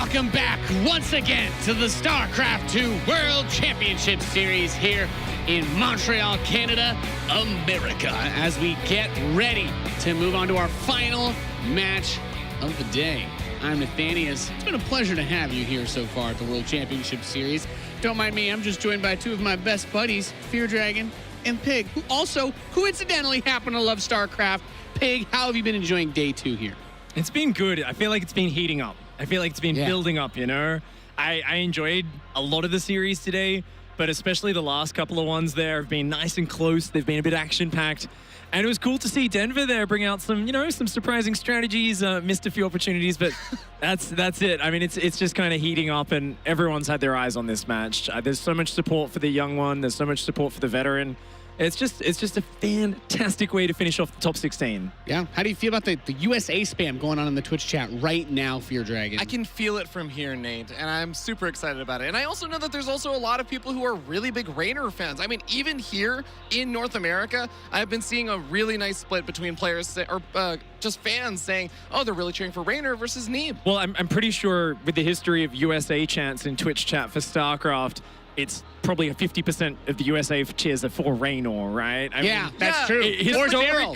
Welcome back once again to the StarCraft 2 World Championship Series here in Montreal, Canada, America, as we get ready to move on to our final match of the day. I'm Nathanius. It's been a pleasure to have you here so far at the World Championship Series. Don't mind me, I'm just joined by two of my best buddies, Fear Dragon and Pig, who also coincidentally happen to love StarCraft. Pig, how have you been enjoying day 2 here? It's been good. I feel like it's been heating up. I feel like it's been building up, you know? I enjoyed a lot of the series today, but especially the last couple of ones there have been nice and close. They've been a bit action-packed. And it was cool to see Denver there bring out some, you know, some surprising strategies. Missed a few opportunities, but that's it. I mean, it's just kind of heating up, and everyone's had their eyes on this match. There's so much support for the young one. There's so much support for the veteran. It's just a fantastic way to finish off the top 16. Yeah. How do you feel about the USA spam going on in the Twitch chat right now, Fear Dragon? I can feel it from here, Nate, and I'm super excited about it. And I also know that there's also a lot of people who are really big Reynor fans. I mean, even here in North America, I've been seeing a really nice split between players or just fans saying, oh, they're really cheering for Reynor versus Neeb. Well, I'm pretty sure with the history of USA chants in Twitch chat for StarCraft, it's probably a 50% of the USA cheers are for Reynor, right? I mean, that's true. Or Cyril.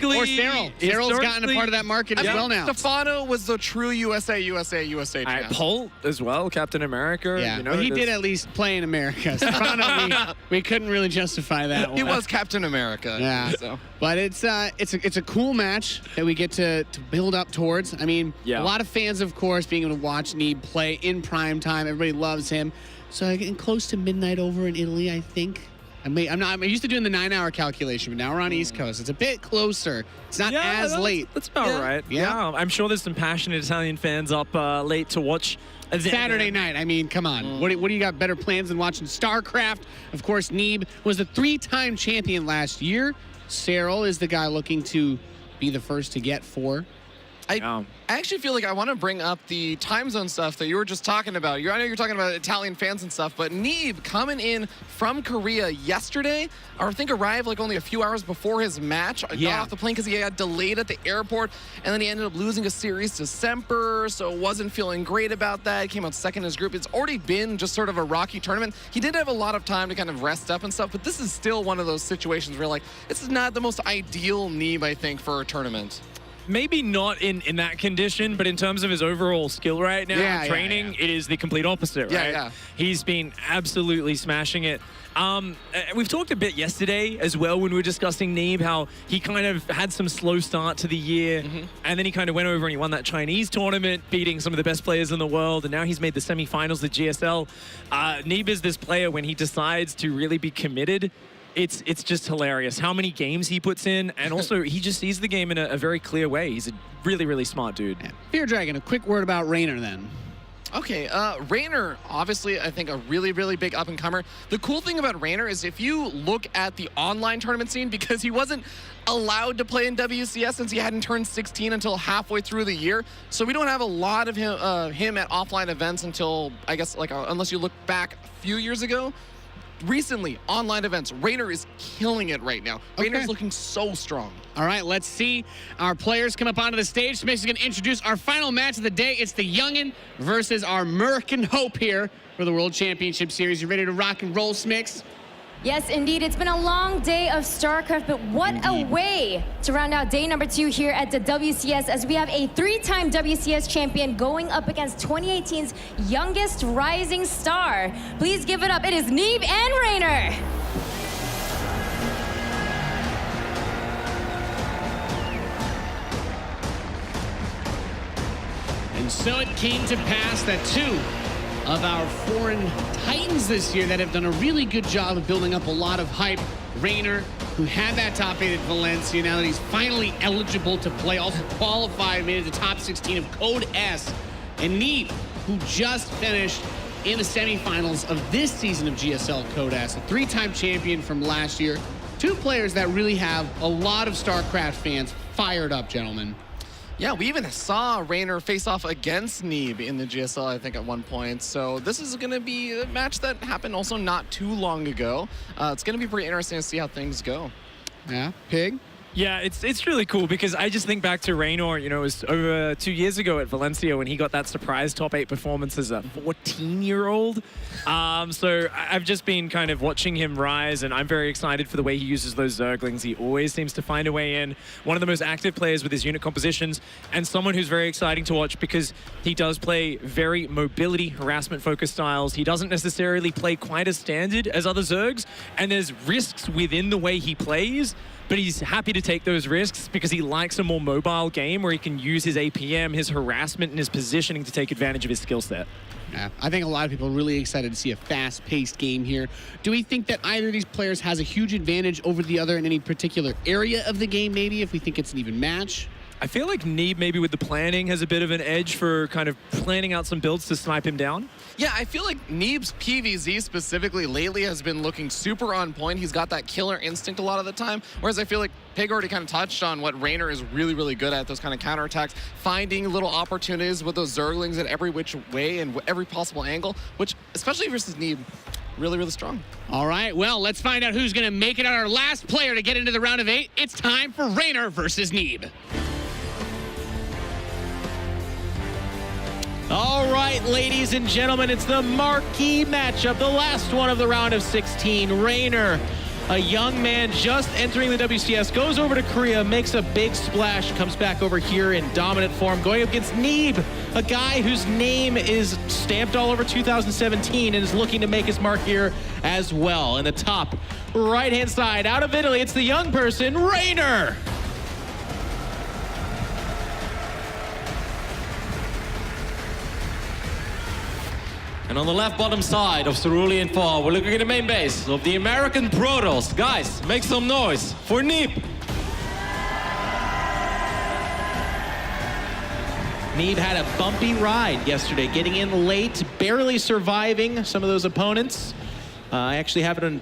Cyril's gotten a part of that market as well now. Stefano was the true USA champ. Paul as well, Captain America. Yeah, you know, but he did at least play in America. Stefano, we couldn't really justify that one. He was Captain America. Yeah, so. But it's a cool match that we get to build up towards. I mean, a lot of fans, of course, being able to watch Neeb play in prime time. Everybody loves him. So getting close to midnight over in Italy, I think. I'm used to doing the 9-hour calculation, but now we're on East Coast. It's a bit closer. It's not as late. That's about right. Yeah, I'm sure there's some passionate Italian fans up late to watch. Saturday night. I mean, come on. What do you got better plans than watching StarCraft? Of course, Neeb was a 3-time champion last year. Cyril is the guy looking to be the first to get 4. I actually feel like I want to bring up the time zone stuff that you were just talking about. I know you're talking about Italian fans and stuff, but Neeb coming in from Korea yesterday, or I think arrived like only a few hours before his match. Got off the plane because he had delayed at the airport, and then he ended up losing a series to Semper, so wasn't feeling great about that. He came out second in his group. It's already been just sort of a rocky tournament. He did have a lot of time to kind of rest up and stuff, but this is still one of those situations where like, this is not the most ideal Neeb, I think, for a tournament. Maybe not in that condition, but in terms of his overall skill right now, training, it is the complete opposite, right? He's been absolutely smashing it. We've talked a bit yesterday as well when we were discussing Neeb, how he kind of had some slow start to the year, and then he kind of went over and he won that Chinese tournament, beating some of the best players in the world, and now he's made the semifinals of GSL. Neeb is this player, when he decides to really be committed, it's just hilarious how many games he puts in, and also he just sees the game in a very clear way. He's a really, really smart dude. Fear Dragon, a quick word about Reynor then. Okay, Reynor, obviously, I think a really, really big up-and-comer. The cool thing about Reynor is if you look at the online tournament scene, because he wasn't allowed to play in WCS since he hadn't turned 16 until halfway through the year, so we don't have a lot of him at offline events until, I guess, like unless you look back a few years ago. Recently, online events, Reynor is killing it right now. Reynor's looking so strong. All right, let's see our players come up onto the stage. Smix is going to introduce our final match of the day. It's the Youngin versus our American Hope here for the World Championship Series. You ready to rock and roll, Smix? Yes, indeed. It's been a long day of StarCraft, but what a way to round out day number 2 here at the WCS, as we have a 3-time WCS champion going up against 2018's youngest rising star. Please give it up. It is Neeb and Reynor. And so it came to pass that 2 of our foreign titans this year that have done a really good job of building up a lot of hype. Reynor, who had that top 8 at Valencia, now that he's finally eligible to play, also qualified, made it to top 16 of Code S. And Neeb, who just finished in the semifinals of this season of GSL Code S, a 3-time champion from last year. 2 players that really have a lot of StarCraft fans fired up, gentlemen. Yeah, we even saw Reynor face off against Neeb in the GSL, I think, at one point. So this is going to be a match that happened also not too long ago. It's going to be pretty interesting to see how things go. Yeah, Pig? Yeah, it's really cool because I just think back to Reynor, you know, it was over 2 years ago at Valencia when he got that surprise top 8 performance as a 14-year-old. So I've just been kind of watching him rise, and I'm very excited for the way he uses those Zerglings. He always seems to find a way in. One of the most active players with his unit compositions, and someone who's very exciting to watch because he does play very mobility, harassment-focused styles. He doesn't necessarily play quite as standard as other Zergs, and there's risks within the way he plays, but he's happy to take those risks because he likes a more mobile game where he can use his APM, his harassment, and his positioning to take advantage of his skill set. Yeah, I think a lot of people are really excited to see a fast-paced game here. Do we think that either of these players has a huge advantage over the other in any particular area of the game, maybe, if we think it's an even match? I feel like Neeb, maybe with the planning, has a bit of an edge for kind of planning out some builds to snipe him down. Yeah, I feel like Neeb's PvZ specifically lately has been looking super on point. He's got that killer instinct a lot of the time, whereas I feel like Pig already kind of touched on what Reynor is really, really good at, those kind of counterattacks, finding little opportunities with those Zerglings at every which way and every possible angle, which, especially versus Neeb, really, really strong. All right, well, let's find out who's going to make it on our last player to get into the round of 8. It's time for Reynor versus Neeb. All right, ladies and gentlemen, it's the marquee matchup, the last one of the round of 16. Reynor, a young man just entering the WCS, goes over to Korea, makes a big splash, comes back over here in dominant form, going up against Neeb, a guy whose name is stamped all over 2017 and is looking to make his mark here as well. In the top right-hand side, out of Italy, it's the young person, Reynor. And on the left bottom side of Cerulean 4, we're looking at the main base of the American Protoss. Guys, make some noise for Neeb. Neeb had a bumpy ride yesterday, getting in late, barely surviving some of those opponents. I actually have it on,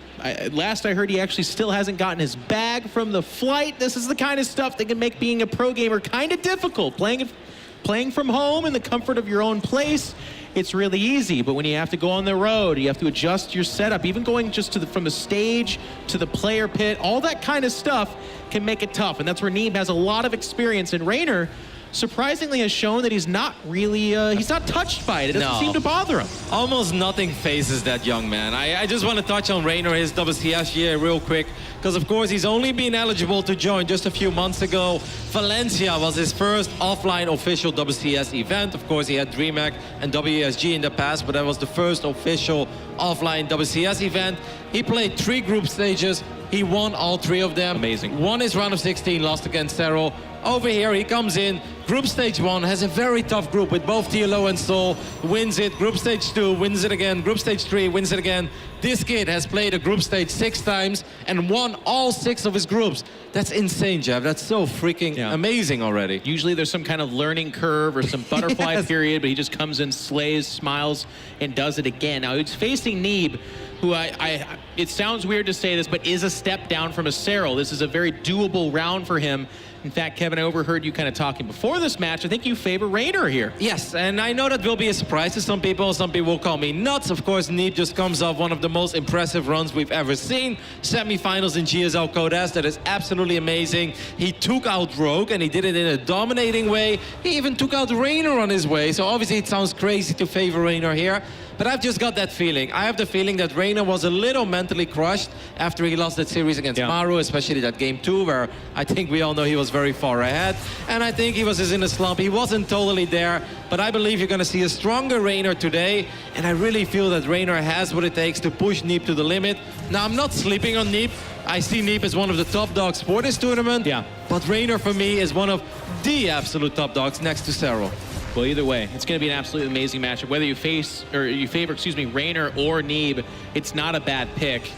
last I heard he actually still hasn't gotten his bag from the flight. This is the kind of stuff that can make being a pro gamer kind of difficult. Playing from home in the comfort of your own place, it's really easy, but when you have to go on the road, you have to adjust your setup, even going just to from the stage to the player pit, all that kind of stuff can make it tough, and that's where Neeb has a lot of experience, and Reynor surprisingly has shown that he's not really, he's not touched by it. It doesn't seem to bother him. Almost nothing phases that young man. I just want to touch on Reynor, his WCS year real quick, because of course he's only been eligible to join just a few months ago. Valencia was his first offline official WCS event. Of course he had DreamHack and WESG in the past, but that was the first official offline WCS event. He played 3 group stages. He won all 3 of them. Amazing. Won his round of 16, lost against Serral. Over here, he comes in. Group stage 1 has a very tough group with both TLO and Soul. Wins it. Group stage 2 wins it again. Group stage 3 wins it again. This kid has played a group stage 6 times and won all 6 of his groups. That's insane, Jeff. That's so freaking amazing already. Usually there's some kind of learning curve or some butterfly period, but he just comes in, slays, smiles, and does it again. Now, he's facing Neeb, who it sounds weird to say this, but is a step down from a Serral. This is a very doable round for him. In fact, Kevin, I overheard you kind of talking before this match. I think you favor Reynor here. Yes, and I know that will be a surprise to some people. Some people will call me nuts. Of course, Neeb just comes off one of the most impressive runs we've ever seen. Semi-finals in GSL Code S. That is absolutely amazing. He took out Rogue, and he did it in a dominating way. He even took out Reynor on his way. So obviously it sounds crazy to favor Reynor here. But I've just got that feeling. I have the feeling that Reynor was a little mentally crushed after he lost that series against Maru, especially that game 2, where I think we all know he was very far ahead. And I think he was just in a slump. He wasn't totally there, but I believe you're going to see a stronger Reynor today. And I really feel that Reynor has what it takes to push Neeb to the limit. Now, I'm not sleeping on Neeb. I see Neeb as one of the top dogs for this tournament. Yeah. But Reynor, for me, is one of the absolute top dogs next to Serral. Well, either way, it's going to be an absolutely amazing matchup. Whether you favor, Reynor or Neeb, it's not a bad pick.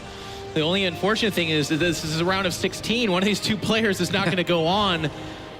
The only unfortunate thing is that this is a round of 16. One of these 2 players is not going to go on.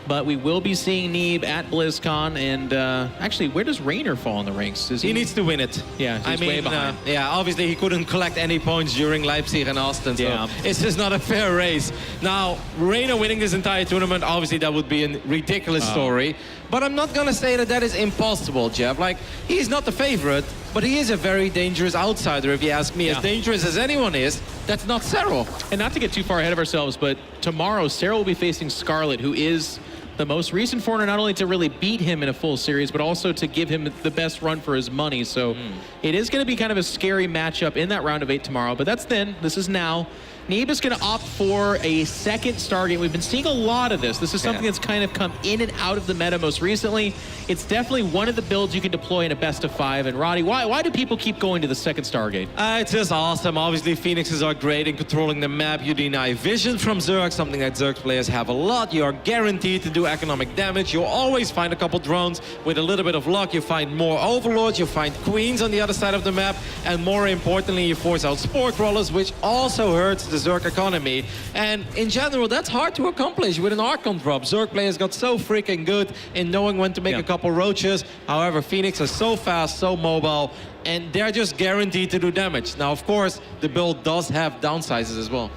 But we will be seeing Neeb at BlizzCon, and actually, where does Reynor fall in the ranks? He needs to win it. Yeah, he's way behind. Yeah, obviously he couldn't collect any points during Leipzig and Austin, so it's just not a fair race. Now, Reynor winning this entire tournament, obviously that would be a ridiculous story. But I'm not going to say that that is impossible, Jeff. Like, he's not the favorite, but he is a very dangerous outsider, if you ask me. As dangerous as anyone is, that's not Cyril. And not to get too far ahead of ourselves, but tomorrow, Cyril will be facing Scarlet, who is the most recent foreigner, not only to really beat him in a full series, but also to give him the best run for his money. So it is going to be kind of a scary matchup in that round of 8 tomorrow. But that's then. This is now. Neeb is going to opt for a second Stargate. We've been seeing a lot of this. This is something that's kind of come in and out of the meta most recently. It's definitely one of the builds you can deploy in a best of 5. And Roddy, why do people keep going to the second Stargate? It's just awesome. Obviously, Phoenixes are great in controlling the map. You deny vision from Zerg, something that Zerg players have a lot. You are guaranteed to do economic damage. You'll always find a couple drones. With a little bit of luck, you find more Overlords. You find Queens on the other side of the map. And more importantly, you force out Spore Crawlers, which also hurts the Zerg economy. And in general, that's hard to accomplish with an Archon drop. Zerg players got so freaking good in knowing when to make a couple roaches. However, Phoenix is so fast, so mobile, and they're just guaranteed to do damage. Now, of course, the build does have downsizes as well.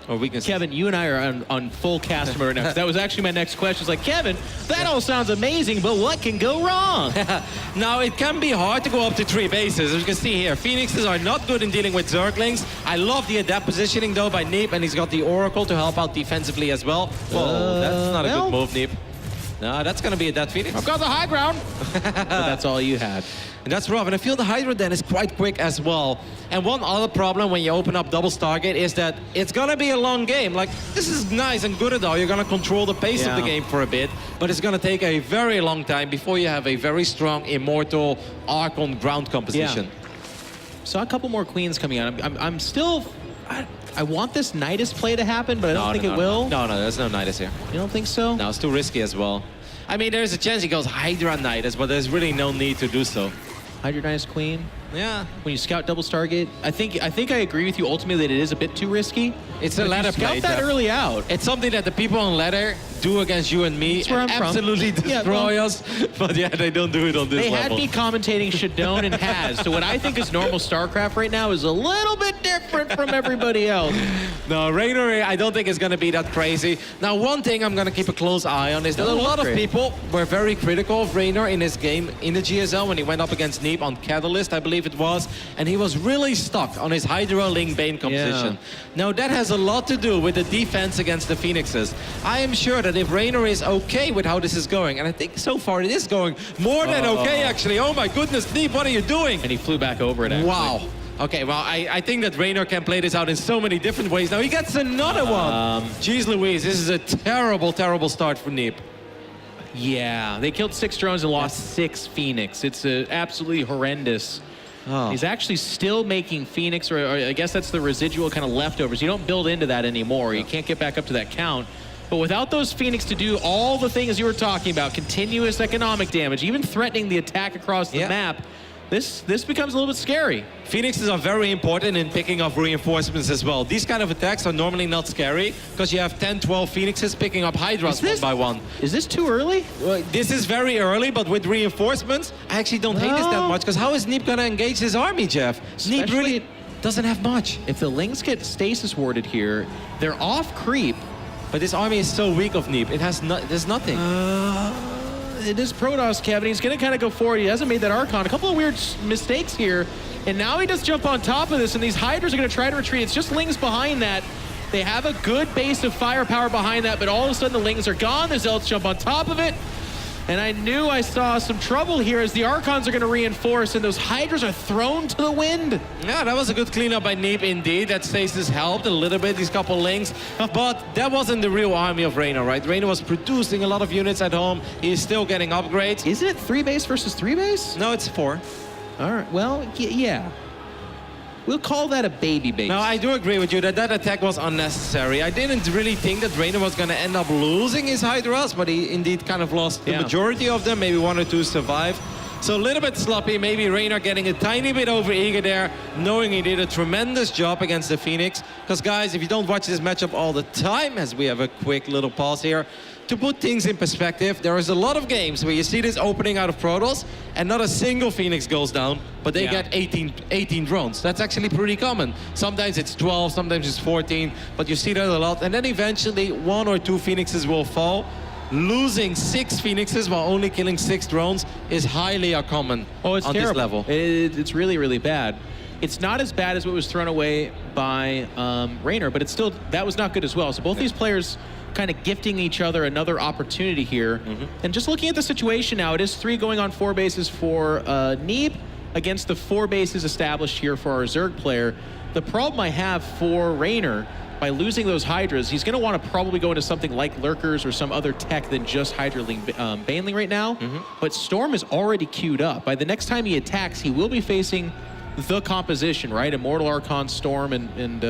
Or weaknesses. Kevin, you and I are on full cast mode right now. That was actually my next question. It's like, Kevin, that all sounds amazing, but what can go wrong? Now, it can be hard to go up to 3 bases. As you can see here, Phoenixes are not good in dealing with Zerglings. I love the adapt positioning, though, by Neeb, and he's got the Oracle to help out defensively as well. Whoa, that's not a good move, Neeb. No, that's going to be a dead Phoenix. I've got the high ground. But that's all you had. And that's rough. And I feel the Hydra then is quite quick as well. And one other problem when you open up double Stargate is that it's going to be a long game. Like, this is nice and good, though. You're going to control the pace of the game for a bit. But it's going to take a very long time before you have a very strong Immortal Archon ground composition. Saw a couple more Queens coming out. I'm still... I want this Nidus play to happen, but I don't think it will. No, there's no Nidus here. You don't think so? No, it's too risky as well. I mean, there's a chance he goes Hydra Nidus, but there's really no need to do so. Hydra Nidus Queen? Yeah. When you scout double Stargate, I think I agree with you ultimately that it is a bit too risky. It's a ladder play. Scout that early out. It's something that the people on ladder do against you and me. That's where I'm absolutely from. destroy us. But yeah, they don't do it on this level. They had me commentating Shadone and Haz. So what I think is normal StarCraft right now is a little bit different from everybody else. No, Reynor, I don't think it's going to be that crazy. Now, one thing I'm going to keep a close eye on is that a lot of people were very critical of Reynor in his game in the GSL when he went up against Neeb on Catalyst, I believe it was. And he was really stuck on his Hydra Ling Bane composition. Now, that has a lot to do with the defense against the Phoenixes. I am sure that if Reynor is okay with how this is going, and I think so far it is going more than okay, actually. Oh my goodness, Neeb, what are you doing? And he flew back over it, actually. Wow. Okay, well, I think that Reynor can play this out in so many different ways. Now he gets another one. Jeez Louise, this is a terrible, terrible start for Neeb. Yeah, they killed 6 drones and lost 6 Phoenix. It's absolutely horrendous. He's actually still making Phoenix, or I guess that's the residual kind of leftovers. You don't build into that anymore. You can't get back up to that count. But without those Phoenix to do all the things you were talking about, continuous economic damage, even threatening the attack across the map, this becomes a little bit scary. Phoenixes are very important in picking up reinforcements as well. These kind of attacks are normally not scary because you have 10, 12 Phoenixes picking up Hydras one by one. Is this too early? Well, this is very early, but with reinforcements, I actually don't hate this that much because how is Neeb going to engage his army, Jeff? Neeb really doesn't have much. If the Lings get stasis warded here, they're off creep. But this army is so weak of Neeb. It has there's nothing. It is Protoss, Kevin. He's going to kind of go forward. He hasn't made that Archon. A couple of weird mistakes here. And now he does jump on top of this, and these Hydras are going to try to retreat. It's just Lings behind that. They have a good base of firepower behind that, but all of a sudden the Lings are gone. The Zealots jump on top of it. And I knew I saw some trouble here as the Archons are going to reinforce, and those Hydras are thrown to the wind. Yeah, that was a good cleanup by Neeb indeed. That stasis helped a little bit, these couple Lings. But that wasn't the real army of Reynor, right? Reynor was producing a lot of units at home. He's still getting upgrades. Isn't it 3 base versus 3 base? No, it's 4. All right, well, yeah. We'll call that a baby base. No, I do agree with you that that attack was unnecessary. I didn't really think that Reynor was going to end up losing his Hydras, but he indeed kind of lost the majority of them. Maybe 1 or 2 survived. So a little bit sloppy. Maybe Reynor getting a tiny bit overeager there, knowing he did a tremendous job against the Phoenix. Because, guys, if you don't watch this matchup all the time, as we have a quick little pause here, to put things in perspective, there is a lot of games where you see this opening out of Protoss and not a single Phoenix goes down, but they get 18 drones. That's actually pretty common. Sometimes it's 12, sometimes it's 14, but you see that a lot. And then eventually 1 or 2 Phoenixes will fall. losing 6 Phoenixes while only killing 6 drones is highly uncommon on terrible. This level. It's really, really bad. It's not as bad as what was thrown away by Reynor, but it's still, that was not good as well. So both these players kind of gifting each other another opportunity here. And just looking at the situation now, it is 3 going on 4 bases for Neeb against the 4 bases established here for our Zerg player. The problem I have for Reynor, by losing those Hydras, he's going to want to probably go into something like Lurkers or some other tech than just Hydraling Baneling right now. But Storm is already queued up. By the next time he attacks, he will be facing the composition, right? Immortal Archon, Storm, and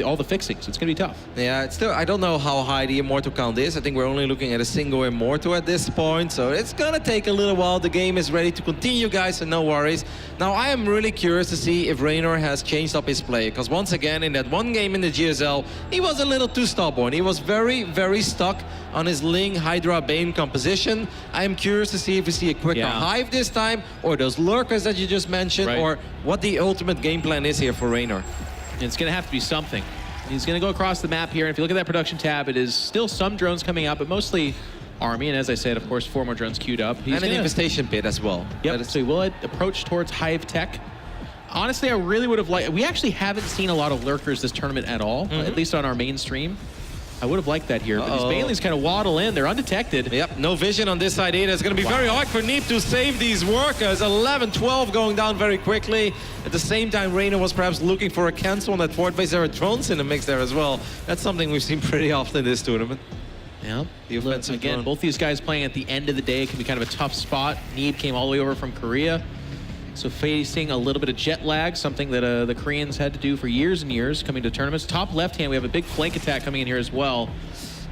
all the fixings. It's going to be tough. Yeah, it's still, I don't know how high the Immortal count is. I think we're only looking at a single Immortal at this point, so it's going to take a little while. The game is ready to continue, guys, so no worries. Now, I am really curious to see if Reynor has changed up his play, because once again, in that one game in the GSL, he was a little too stubborn. He was very, very stuck on his Ling, Hydra, Bane composition. I am curious to see if we see a quicker Hive this time, or those Lurkers that you just mentioned, or what the ultimate game plan is here for Reynor. It's going to have to be something. He's going to go across the map here, and if you look at that production tab, it is still some drones coming out, but mostly army, and as I said, of course, 4 more drones queued up. And an infestation pit as well. Yep, so he will approach towards Hive Tech. Honestly, I really would have liked, we actually haven't seen a lot of Lurkers this tournament at all, at least on our main stream. I would have liked that here, but these Banelings kind of waddle in. They're undetected. Yep, no vision on this side either. It's going to be very hard for Neeb to save these workers. 11, 12 going down very quickly. At the same time, Reynor was perhaps looking for a cancel on that fort base. There are drones in the mix there as well. That's something we've seen pretty often in this tournament. Yeah, again, both these guys playing at the end of the day can be kind of a tough spot. Neeb came all the way over from Korea. So facing a little bit of jet lag, something that the Koreans had to do for years and years coming to tournaments. Top left hand, we have a big flank attack coming in here as well.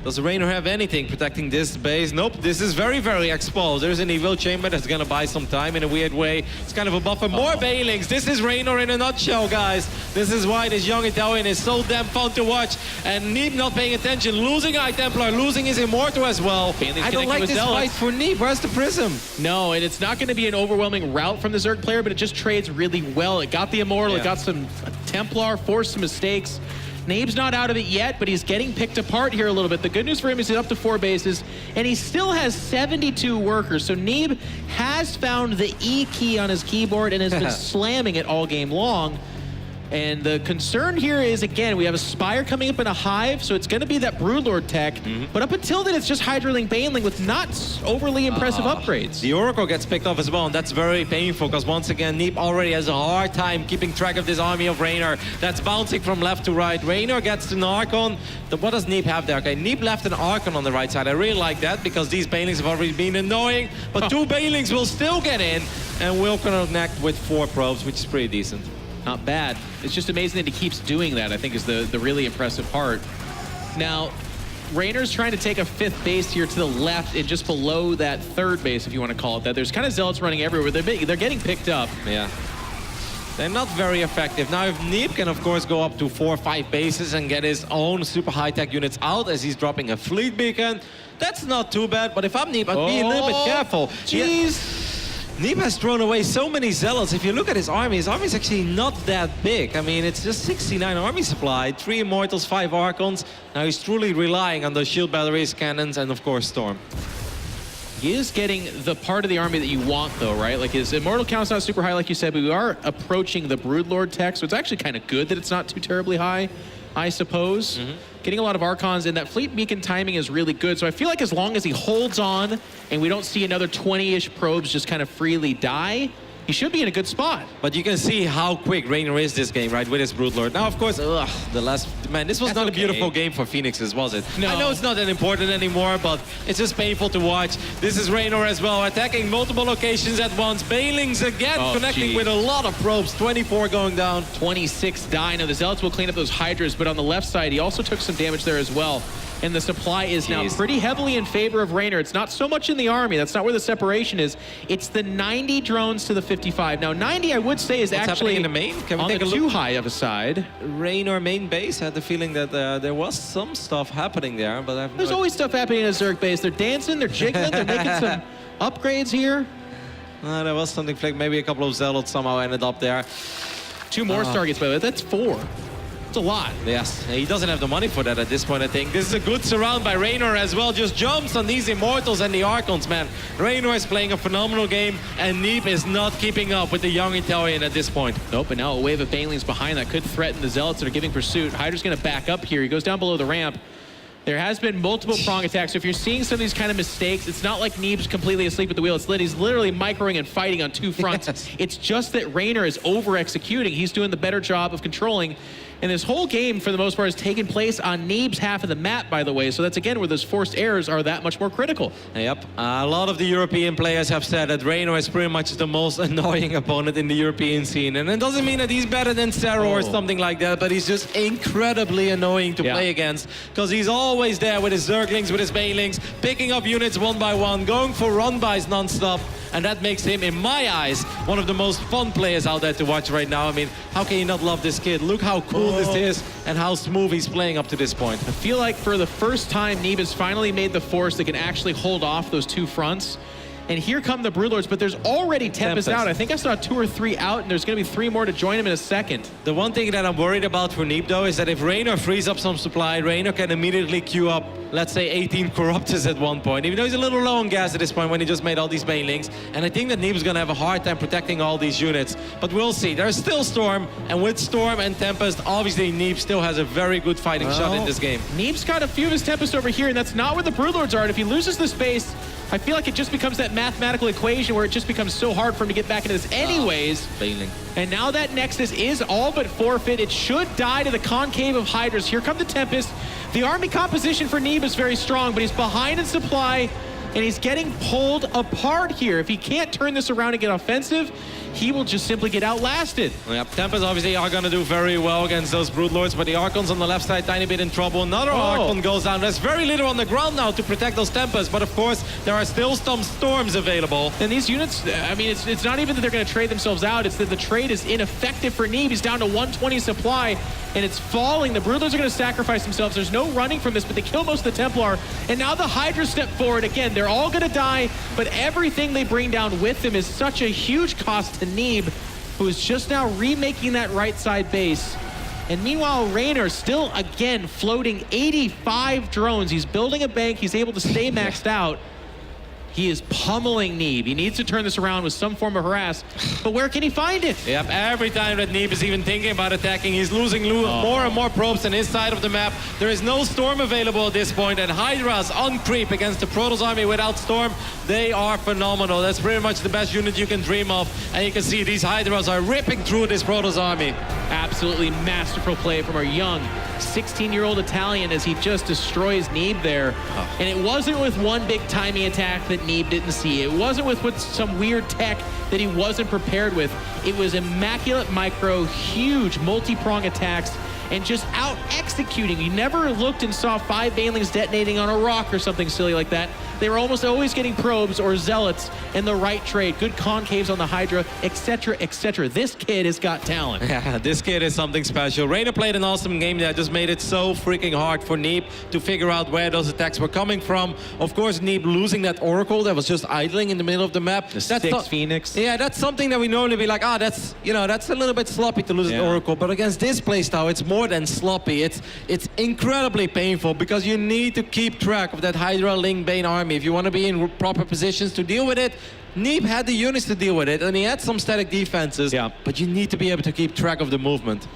Does Reynor have anything protecting this base? Nope, this is very, very exposed. There's an evil chamber that's gonna buy some time in a weird way. It's kind of a buffer. More Banelings. This is Reynor in a nutshell, guys. This is why this young Italian is so damn fun to watch. And Neeb not paying attention, losing Eye Templar, losing his Immortal as well. I don't like this fight for Neeb. Where's the Prism? No, and it's not gonna be an overwhelming rout from the Zerg player, but it just trades really well. It got the Immortal, it got some Templar, forced some mistakes. Neeb's not out of it yet, but he's getting picked apart here a little bit. The good news for him is he's up to 4 bases, and he still has 72 workers. So Neeb has found the E key on his keyboard and has been slamming it all game long. And the concern here is, again, we have a Spire coming up in a Hive, so it's going to be that Broodlord tech. But up until then, it's just Hydraling Baneling with not overly impressive upgrades. The Oracle gets picked off as well, and that's very painful, because once again, Neeb already has a hard time keeping track of this army of Reynor that's bouncing from left to right. Reynor gets an Archon. What does Neeb have there? Okay, Neeb left an Archon on the right side. I really like that, because these Banelings have already been annoying, but 2 Banelings will still get in, and will connect with 4 probes, which is pretty decent. Not bad. It's just amazing that he keeps doing that, I think, is the really impressive part. Now, Reynor's trying to take a 5th base here to the left and just below that 3rd base, if you want to call it that. There's kind of Zealots running everywhere. They're getting picked up. Yeah. They're not very effective. Now, if Neeb can, of course, go up to 4 or 5 bases and get his own super high-tech units out as he's dropping a fleet beacon, that's not too bad. But if I'm Neeb, I'd be a little bit careful. Jeez. Neeb has thrown away so many Zealots. If you look at his army is actually not that big. I mean, it's just 69 army supply, 3 Immortals, 5 Archons. Now he's truly relying on those shield batteries, cannons, and of course, Storm. He is getting the part of the army that you want, though, right? Like, his Immortal count's not super high, like you said, but we are approaching the Broodlord tech, so it's actually kind of good that it's not too terribly high, I suppose. Getting a lot of Archons, and that fleet beacon timing is really good. So I feel like as long as he holds on and we don't see another 20-ish probes just kind of freely die, he should be in a good spot. But you can see how quick Reynor is this game, right, with his Broodlord. Now, of course, the last... Man, this was not a beautiful game for Phoenixes, was it? No. I know it's not that important anymore, but it's just painful to watch. This is Reynor as well, attacking multiple locations at once. Banelings again, connecting with a lot of probes. 24 going down. 26 die. Now, the Zealots will clean up those Hydras, but on the left side, he also took some damage there as well. And the supply is now pretty heavily in favor of Reynor. It's not so much in the army. That's not where the separation is. It's the 90 drones to the 55. Now, 90, I would say, is actually in the main? Can we on take the a look? too high of a side. Reynor main base, I had the feeling that there was some stuff happening there, but There's always stuff happening in a Zerg base. They're dancing, they're jiggling, they're making some upgrades here. There was something flick. Maybe a couple of Zealots somehow ended up there. 2 more Stargates, by the way. That's 4. helped a lot. Yes, he doesn't have the money for that at this point, I think. This is a good surround by Reynor as well. Just jumps on these Immortals and the Archons, man. Reynor is playing a phenomenal game, and Neeb is not keeping up with the young Italian at this point. Nope, and now a wave of Banelings behind that could threaten the Zealots that are giving pursuit. Hydra's going to back up here. He goes down below the ramp. There has been multiple prong attacks, so if you're seeing some of these kind of mistakes, it's not like Neeb's completely asleep at the wheel. He's literally microing and fighting on two fronts. Yes. It's just that Reynor is over-executing. He's doing the better job of controlling. And this whole game, for the most part, has taken place on Neeb's half of the map, by the way. So that's, again, where those forced errors are that much more critical. Yep. A lot of the European players have said that Reynor is pretty much the most annoying opponent in the European scene. And it doesn't mean that he's better than Zero or something like that, but he's just incredibly annoying to play against, because he's always there with his Zerglings, with his Banelings, picking up units one by one, going for run-bys non-stop. And that makes him, in my eyes, one of the most fun players out there to watch right now. I mean, how can you not love this kid? Look how cool this is and how smooth he's playing up to this point. I feel like for the first time, Neeb has finally made the force that can actually hold off those two fronts. And here come the Broodlords, but there's already Tempest out. I think I saw 2 or 3 out, and there's going to be 3 more to join him in a second. The one thing that I'm worried about for Neeb, though, is that if Reynor frees up some supply, Reynor can immediately queue up, let's say, 18 Corruptors at one point, even though he's a little low on gas at this point when he just made all these Banelings. And I think that Neeb's going to have a hard time protecting all these units. But we'll see. There's still Storm, and with Storm and Tempest, obviously Neeb still has a very good fighting shot in this game. Neeb's got a few of his Tempest over here, and that's not where the Broodlords are. And if he loses the space, I feel like it just becomes that mathematical equation where it just becomes so hard for him to get back into this anyways. And now that Nexus is all but forfeit. It should die to the concave of Hydras. Here come the Tempest. The army composition for Neeb is very strong, but he's behind in supply, and he's getting pulled apart here. If he can't turn this around and get offensive, he will just simply get outlasted. Yep, Tempest obviously are going to do very well against those Broodlords, but the Archons on the left side, tiny bit in trouble. Another Archon goes down. There's very little on the ground now to protect those Tempests, but of course, there are still some Storms available. And these units, I mean, it's not even that they're going to trade themselves out, it's that the trade is ineffective for Neeb. He's down to 120 supply, and it's falling. The Broodlords are going to sacrifice themselves. There's no running from this, but they kill most of the Templar, and now the Hydra step forward. Again, they're all going to die, but everything they bring down with them is such a huge cost to Neeb, who is just now remaking that right side base. And meanwhile, Reynor still, again, floating 85 drones. He's building a bank. He's able to stay maxed out. He is pummeling Neeb. He needs to turn this around with some form of harass, but where can he find it? Yep, every time that Neeb is even thinking about attacking, he's losing more and more probes on his side of the map. There is no Storm available at this point, and Hydra's on creep against the Protoss army without Storm. They are phenomenal. That's pretty much the best unit you can dream of, and you can see these Hydras are ripping through this Protoss army. Absolutely masterful play from our young 16-year-old Italian as he just destroys Neeb there. And it wasn't with one big timing attack that Neeb didn't see. It wasn't with some weird tech that he wasn't prepared with. It was immaculate micro, huge multi-prong attacks, and just out executing. You never looked and saw 5 Banelings detonating on a rock or something silly like that. They were almost always getting probes or zealots in the right trade. Good concaves on the Hydra, etc., etc. This kid has got talent. Yeah, this kid is something special. Reynor played an awesome game that just made it so freaking hard for Neeb to figure out where those attacks were coming from. Of course, Neeb losing that Oracle that was just idling in the middle of the map. The 6 Phoenix. Yeah, that's something that we normally be like, that's a little bit sloppy to lose an Oracle. But against this playstyle, it's more than sloppy. It's incredibly painful because you need to keep track of that Hydra Ling Bane army if you want to be in proper positions to deal with it. Neeb had the units to deal with it, and he had some static defenses, but you need to be able to keep track of the movement.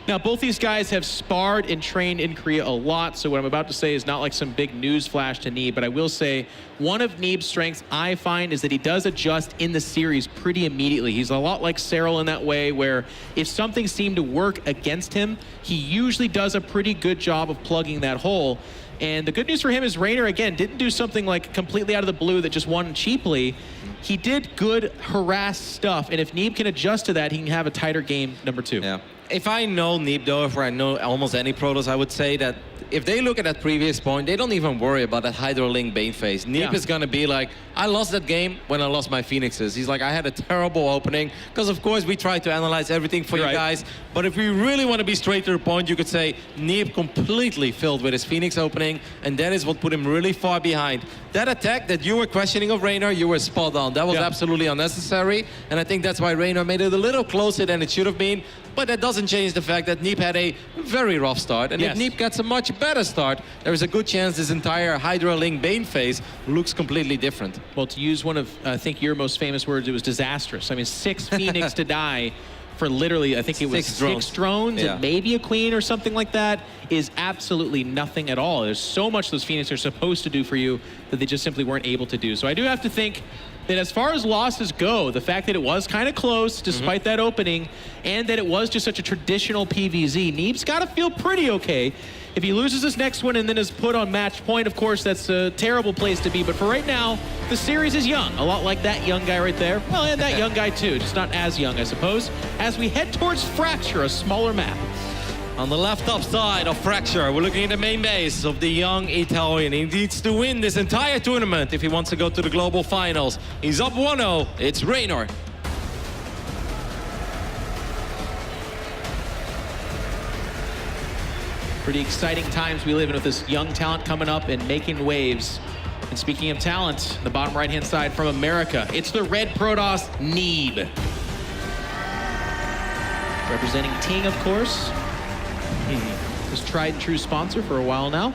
Now, both these guys have sparred and trained in Korea a lot, so what I'm about to say is not like some big news flash to Neeb, but I will say one of Neeb's strengths I find is that he does adjust in the series pretty immediately. He's a lot like Cyril in that way, where if something seemed to work against him, he usually does a pretty good job of plugging that hole. And the good news for him is Reynor, again, didn't do something like completely out of the blue that just won cheaply. He did good harass stuff, and if Neeb can adjust to that, he can have a tighter game number 2. Yeah. If I know Neeb, though, if I know almost any Protoss, I would say that if they look at that previous point, they don't even worry about that Hydra Ling Bane phase. Neeb is going to be like, I lost that game when I lost my Phoenixes. He's like, I had a terrible opening. Because, of course, we try to analyze everything for you guys. But if we really want to be straight to the point, you could say Neeb completely filled with his Phoenix opening. And that is what put him really far behind. That attack that you were questioning of Reynor, you were spot on. That was absolutely unnecessary. And I think that's why Reynor made it a little closer than it should have been. But that doesn't change the fact that Neeb had a very rough start. And if Neeb gets a much better start, there is a good chance this entire Hydra Link Bane phase looks completely different. Well, to use one of, I think, your most famous words, it was disastrous. I mean, 6 Phoenix to die for literally, I think it was 6 drones and maybe a queen or something like that is absolutely nothing at all. There's so much those Phoenix are supposed to do for you that they just simply weren't able to do. So I do have to think that as far as losses go, the fact that it was kind of close despite that opening and that it was just such a traditional PVZ, Neeb's got to feel pretty okay. If he loses this next one and then is put on match point, of course, that's a terrible place to be. But for right now, the series is young. A lot like that young guy right there. Well, and that young guy too, just not as young, I suppose. As we head towards Fracture, a smaller map. On the left top side of Fracture, we're looking at the main base of the young Italian. He needs to win this entire tournament if he wants to go to the global finals. He's up 1-0. It's Reynor. Pretty exciting times we live in with this young talent coming up and making waves. And speaking of talent, the bottom right-hand side from America, it's the Red Protoss, Neeb. Representing Ting, of course. His tried and true sponsor for a while now.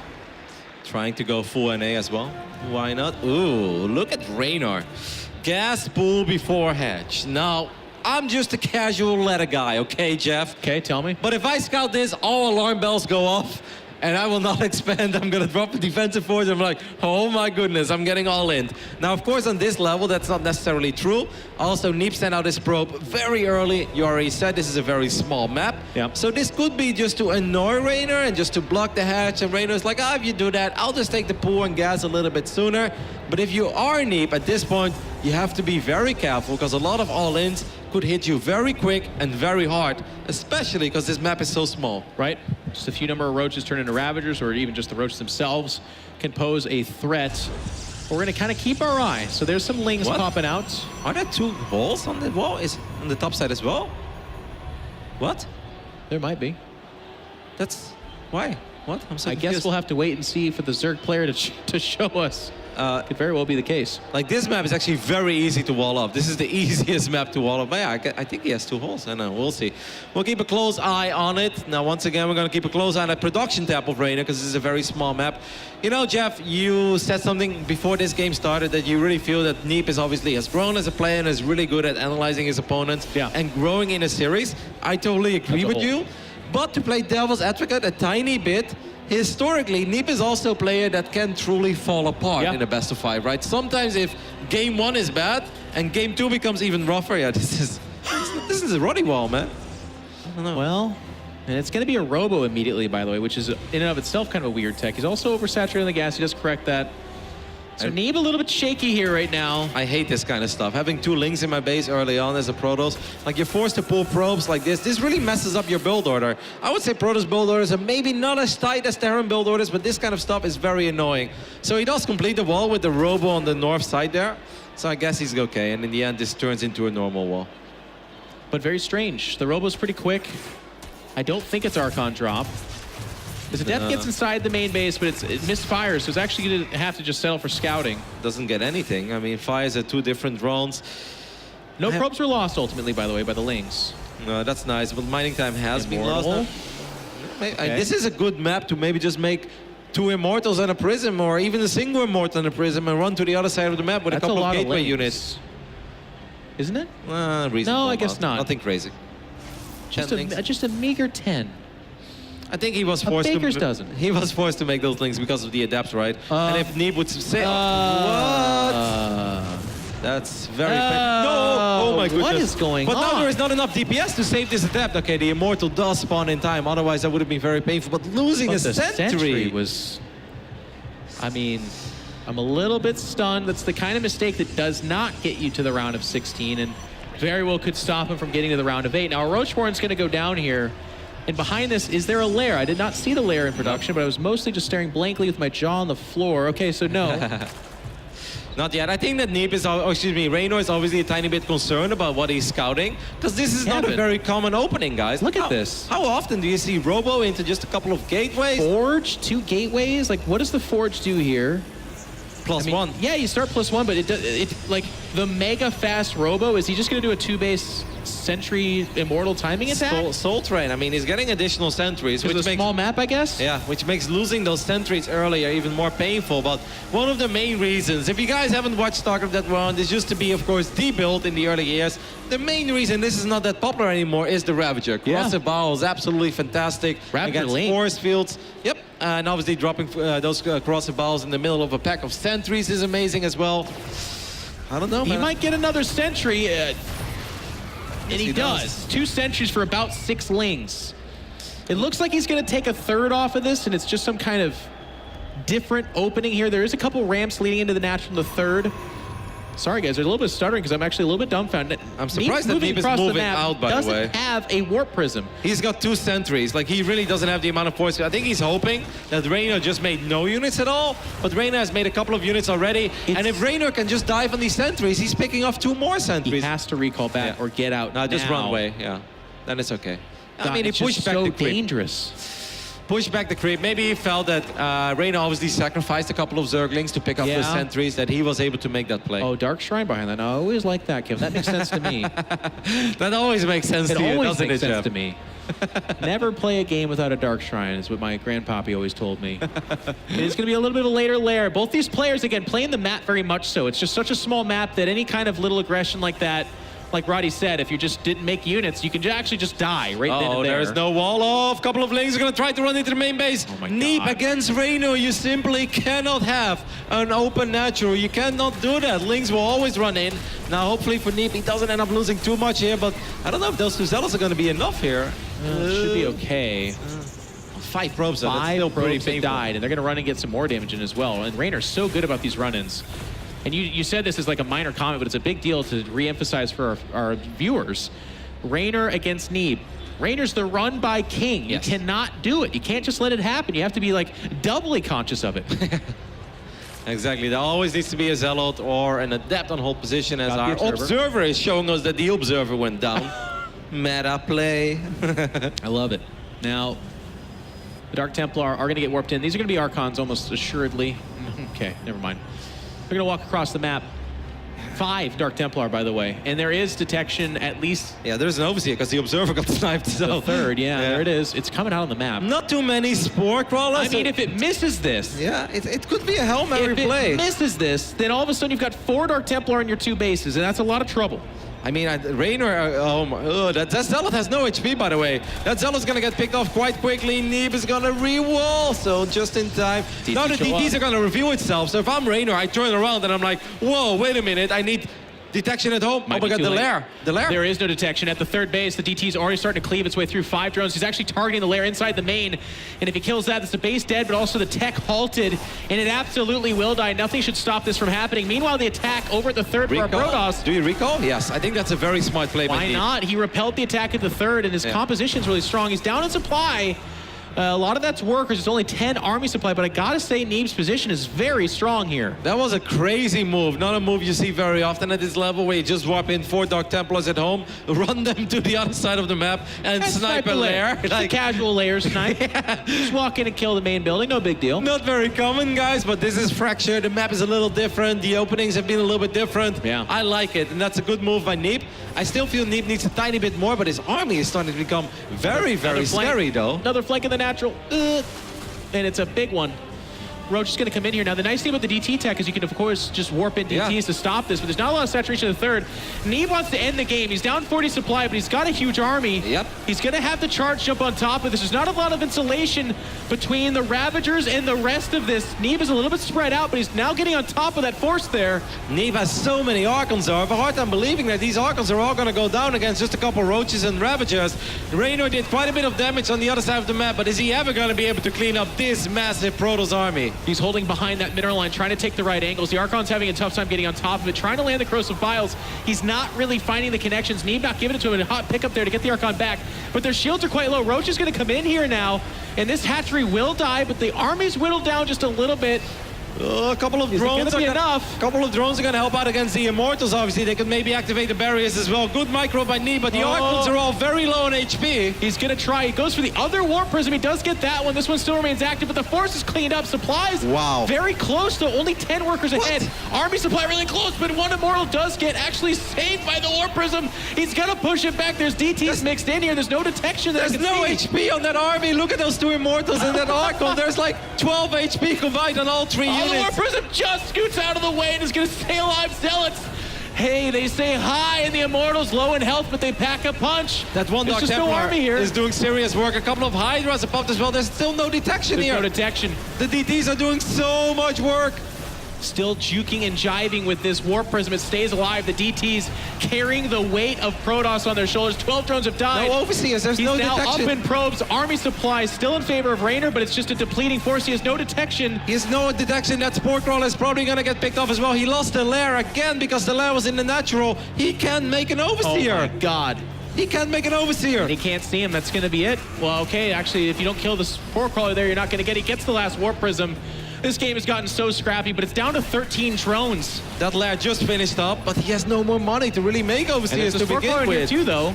Trying to go full NA as well. Why not? Ooh, look at Reynor. Gas pool before hedge. Now, I'm just a casual ladder guy, okay, Jeff? Okay, tell me. But if I scout this, all alarm bells go off, and I will not expand. I'm going to drop a defensive force. I'm like, oh my goodness, I'm getting all in. Now, of course, on this level, that's not necessarily true. Also, Neeb sent out his probe very early. You already said this is a very small map. Yep. So this could be just to annoy Reynor and just to block the hatch. And Reynor's like, if you do that, I'll just take the pool and gas a little bit sooner. But if you are Neeb, at this point, you have to be very careful because a lot of all-ins could hit you very quick and very hard, especially because this map is so small. Right? Just a few number of roaches turn into Ravagers, or even just the roaches themselves can pose a threat. We're going to kind of keep our eye. So there's some lings popping out. Are there 2 holes on the wall? Is on the top side as well? What? There might be. That's... Why? What? I'm so I confused. guess we'll have to wait and see for the Zerg player to show us. Could very well be the case. Like, this map is actually very easy to wall up. This is the easiest map to wall up. But yeah, I think he has 2 holes. I know, we'll see. We'll keep a close eye on it. Now, once again, we're going to keep a close eye on the production tab of Reynor because this is a very small map. You know, Jeff, you said something before this game started that you really feel that Neeb is obviously has grown as a player and is really good at analyzing his opponents and growing in a series. I totally agree with you. But to play devil's advocate a tiny bit, historically, Neeb is also a player that can truly fall apart in a best of 5, right? Sometimes if game 1 is bad and game 2 becomes even rougher, this is a Roddy wall, man. I don't know. Well, and it's going to be a Robo immediately, by the way, which is in and of itself kind of a weird tech. He's also oversaturating the gas. He does correct that. So Neeb a little bit shaky here right now. I hate this kind of stuff. Having 2 links in my base early on as a Protoss, like you're forced to pull probes like this really messes up your build order. I would say Protoss build orders are maybe not as tight as Terran build orders, but this kind of stuff is very annoying. So he does complete the wall with the Robo on the north side there. So I guess he's okay. And in the end, this turns into a normal wall. But very strange. The Robo's pretty quick. I don't think it's Archon drop. Because the Death gets inside the main base, but it misfires, so it's actually going to have to just settle for scouting. Doesn't get anything. I mean, fires at 2 different drones. No probes were lost, ultimately, by the way, by the Lings. No, that's nice, but mining time has been lost. Okay. This is a good map to maybe just make 2 Immortals and a Prism, or even a single Immortal and a Prism, and run to the other side of the map with a couple of gateway units. Isn't it? Reasonable. No, I guess not. Nothing crazy. Just a meager 10. I think he was forced Baker's dozen. He was forced to make those links because of the adapts, right? And if Neeb would say, what? That's very no! Oh my goodness! What is going on? But now there is not enough DPS to save this adapt. Okay, the Immortal does spawn in time. Otherwise, that would have been very painful. But losing a sentry was. I mean, I'm a little bit stunned. That's the kind of mistake that does not get you to the round of 16, and very well could stop him from getting to the round of 8. Now, Roachborn's going to go down here. And behind this, is there a lair? I did not see the lair in production, but I was mostly just staring blankly with my jaw on the floor. Okay, so no. Not yet. I think that Neeb is, Reynor is obviously a tiny bit concerned about what he's scouting, because this is not a very common opening, guys. Look at this. How often do you see Robo into just a couple of gateways? Forge, 2 gateways? Like, what does the Forge do here? +1. Yeah, you start +1, but it like the mega fast Robo, is he just going to do a 2-base Sentry Immortal timing attack? Soul Train. I mean, he's getting additional sentries. Which makes a small map, I guess? Yeah, which makes losing those sentries earlier even more painful. But one of the main reasons, if you guys haven't watched StarCraft that round, is just to be, of course, debuilt in the early years. The main reason this is not that popular anymore is the Ravager. Cross Bow is absolutely fantastic. Ravager against lane. force fields. Yep, and obviously dropping those cross bows in the middle of a pack of sentries is amazing as well. I don't know, He man. might get another Sentry. And he does. 2 sentries for about 6 lings. It looks like he's going to take a third off of this, and it's just some kind of different opening here. There is a couple ramps leading into the natural in the third. Sorry, guys, there's a little bit of stuttering because I'm actually a little bit dumbfounded. I'm surprised that Neeb is across the moving map out, by the way. doesn't have a warp prism. He's got 2 sentries. Like, he really doesn't have the amount of force. I think he's hoping that Reynor just made no units at all, but Reynor has made a couple of units already. And if Reynor can just dive on these sentries, he's picking off 2 more sentries. He has to recall back or get out. No, just now. run away. Yeah, then it's okay. God, I mean, he it's pushed just back so the creep. dangerous. Push back the creep. Maybe he felt that Reynor obviously sacrificed a couple of Zerglings to pick up the sentries, that he was able to make that play. Oh, Dark Shrine behind that. I always like that, Kim. That makes sense to me. That always makes sense to you, It always doesn't makes it, sense Jeff? to me. Never play a game without a Dark Shrine is what my grandpappy always told me. It's going to be a little bit of a later layer. Both these players, again, playing the map very much so. It's just such a small map that any kind of little aggression like that, like Roddy said, if you just didn't make units, you can actually just die right then and there. There's no wall off. Couple of lings are going to try to run into the main base. Oh my Neeb God. against Reynor. You simply cannot have an open natural. You cannot do that. Lings will always run in. Now, hopefully for Neeb, he doesn't end up losing too much here, but I don't know if those 2 zealots are going to be enough here. It should be okay. 5 probes, though. That's 5 still pretty probes that painful. died, and they're going to run and get some more damage in as well. And Reynor's so good about these run-ins. And you said this is like a minor comment, but it's a big deal to re-emphasize for our viewers. Reynor against Neeb. Reynor's the run-by king. Yes. You cannot do it. You can't just let it happen. You have to be like doubly conscious of it. Exactly. There always needs to be a zealot or an adept on hold position, as Got the our observer. observer is showing us that the observer went down. Meta play. I love it. Now, the Dark Templar are going to get warped in. These are going to be Archons almost assuredly. Okay, never mind. They're going to walk across the map. 5 Dark Templar, by the way. And there is detection at least... Yeah, there's an overseer because the observer got sniped. So. The third, there it is. It's coming out on the map. Not too many spore crawlers. I mean, if it misses this... Yeah, it could be a Hail Mary If play. it misses this, then all of a sudden you've got 4 Dark Templar on your 2 bases, and that's a lot of trouble. I mean, Reynor, that Zealot has no HP, by the way. That Zealot's going to get picked off quite quickly. Neeb is going to re-wall, so just in time. Now the DTs are going to reveal itself, so if I'm Reynor, I turn around and I'm like, whoa, wait a minute, I need detection at home. Might Oh my be God, too the late. lair. The lair. There is no detection at the 3rd base. The DT's already starting to cleave its way through 5 drones. He's actually targeting the lair inside the main. And if he kills that, it's the base dead, but also the tech halted. And it absolutely will die. Nothing should stop this from happening. Meanwhile, the attack over at the 3rd for our Protoss. Do you recall? Yes, I think that's a very smart play by Why Neeb. not? He repelled the attack at the 3rd, and his composition's really strong. He's down in supply. A lot of that's workers. It's only 10 army supply, but I gotta say Neeb's position is very strong here. That was a crazy move. Not a move you see very often at this level, where you just swap in 4 Dark Templars at home, run them to the other side of the map, and snipe a lair. It's a casual lair snipe. Just walk in and kill the main building. No big deal. Not very common, guys, but this is Fracture. The map is a little different. The openings have been a little bit different. Yeah. I like it, and that's a good move by Neeb. I still feel Neeb needs a tiny bit more, but his army is starting to become very, very scary, though. Another flank in the natural. And it's a big one. Roach is going to come in here. Now, the nice thing about the DT tech is you can, of course, just warp in DTs to stop this, but there's not a lot of saturation in the 3rd. Neeb wants to end the game. He's down 40 supply, but he's got a huge army. Yep. He's going to have the charge jump on top of this. There's not a lot of insulation between the Ravagers and the rest of this. Neeb is a little bit spread out, but he's now getting on top of that force there. Neeb has so many Archons, though. I have a hard time believing that these Archons are all going to go down against just a couple Roaches and Ravagers. Reynor did quite a bit of damage on the other side of the map, but is he ever going to be able to clean up this massive Protoss army? He's holding behind that middle line, trying to take the right angles. The Archon's having a tough time getting on top of it, trying to land the Corrosive Vials. He's not really finding the connections. Neeb not giving it to him. A hot pickup there to get the Archon back, but their shields are quite low. Roach is going to come in here now, and this hatchery will die, but the army's whittled down just a little bit. A couple of drones are enough. A couple of drones are going to help out against the Immortals. Obviously, they could maybe activate the barriers as well. Good micro by Neeb, but the Archons are all very low on HP. He's going to try. He goes for the other Warp Prism. He does get that one. This one still remains active, but the Force is cleaned up. Supplies very close, though. Only 10 workers ahead. Army supply really close, but one Immortal does get actually saved by the Warp Prism. He's going to push it back. There's DTs mixed in here. There's no detection. There's no HP on that army. Look at those two Immortals and that Archon. There's like 12 HP combined on all 3 units. The Warp Prism just scoots out of the way and is going to stay alive. Zealots. Hey, they say hi, and the Immortals low in health, but they pack a punch. That one Dark Templar is doing serious work. A couple of Hydras are popped as well. There's still no detection here. No detection. The DTs are doing so much work. Still juking and jiving with this Warp Prism. It stays alive. The DTs carrying the weight of Protoss on their shoulders. 12 drones have died. No overseers. There's no detection. He's now up in probes. Army supplies still in favor of Reynor, but it's just a depleting force. He has no detection. He has no detection. That Spore Crawler is probably going to get picked off as well. He lost the lair again because the lair was in the natural. He can't make an overseer. Oh my God. He can't make an overseer. And he can't see him. That's going to be it. Well, okay, actually, if you don't kill the Spore Crawler there, you're not going to get it. He gets the last Warp Prism. This game has gotten so scrappy, but it's down to 13 drones. That lair just finished up, but he has no more money to really make overseers to begin with. Too, though.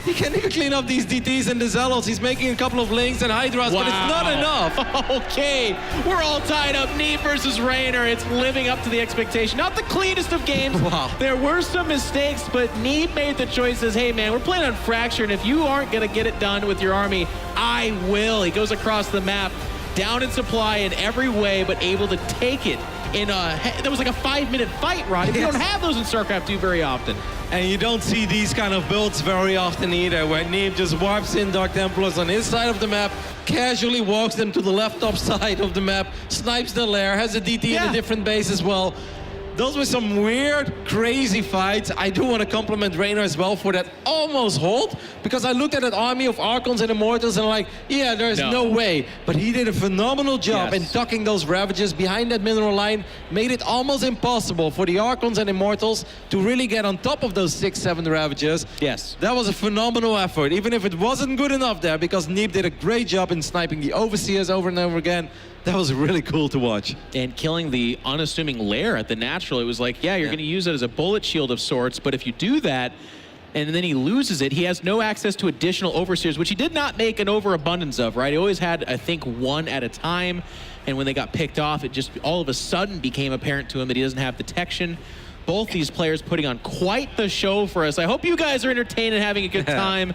He can't even clean up these DTs and the Zealots. He's making a couple of links and Hydras, but it's not enough. Okay, we're all tied up. Neeb versus Reynor. It's living up to the expectation. Not the cleanest of games. Wow. There were some mistakes, but Neeb made the choice. Says, hey, man, we're playing on Fracture, and if you aren't going to get it done with your army, I will. He goes across the map, down in supply in every way, but able to take it in that was like a 5-minute fight, Roddy. We don't have those in StarCraft 2 very often. And you don't see these kind of builds very often either, where Neeb just warps in Dark Templars on his side of the map, casually walks them to the left top side of the map, snipes the lair, has a DT in a different base as well. Those were some weird, crazy fights. I do want to compliment Reynor as well for that almost hold, because I looked at that army of Archons and Immortals and I'm like, yeah, there's no way. But he did a phenomenal job in tucking those Ravages behind that mineral line, made it almost impossible for the Archons and Immortals to really get on top of those 6-7 Ravages. Yes. That was a phenomenal effort, even if it wasn't good enough there, because Neeb did a great job in sniping the Overseers over and over again. That was really cool to watch. And killing the unassuming lair at the natural, it was like, yeah, you're going to use it as a bullet shield of sorts, but if you do that, and then he loses it, he has no access to additional Overseers, which he did not make an overabundance of, right? He always had, I think, one at a time, and when they got picked off, it just all of a sudden became apparent to him that he doesn't have detection. Both these players putting on quite the show for us. I hope you guys are entertained and having a good time,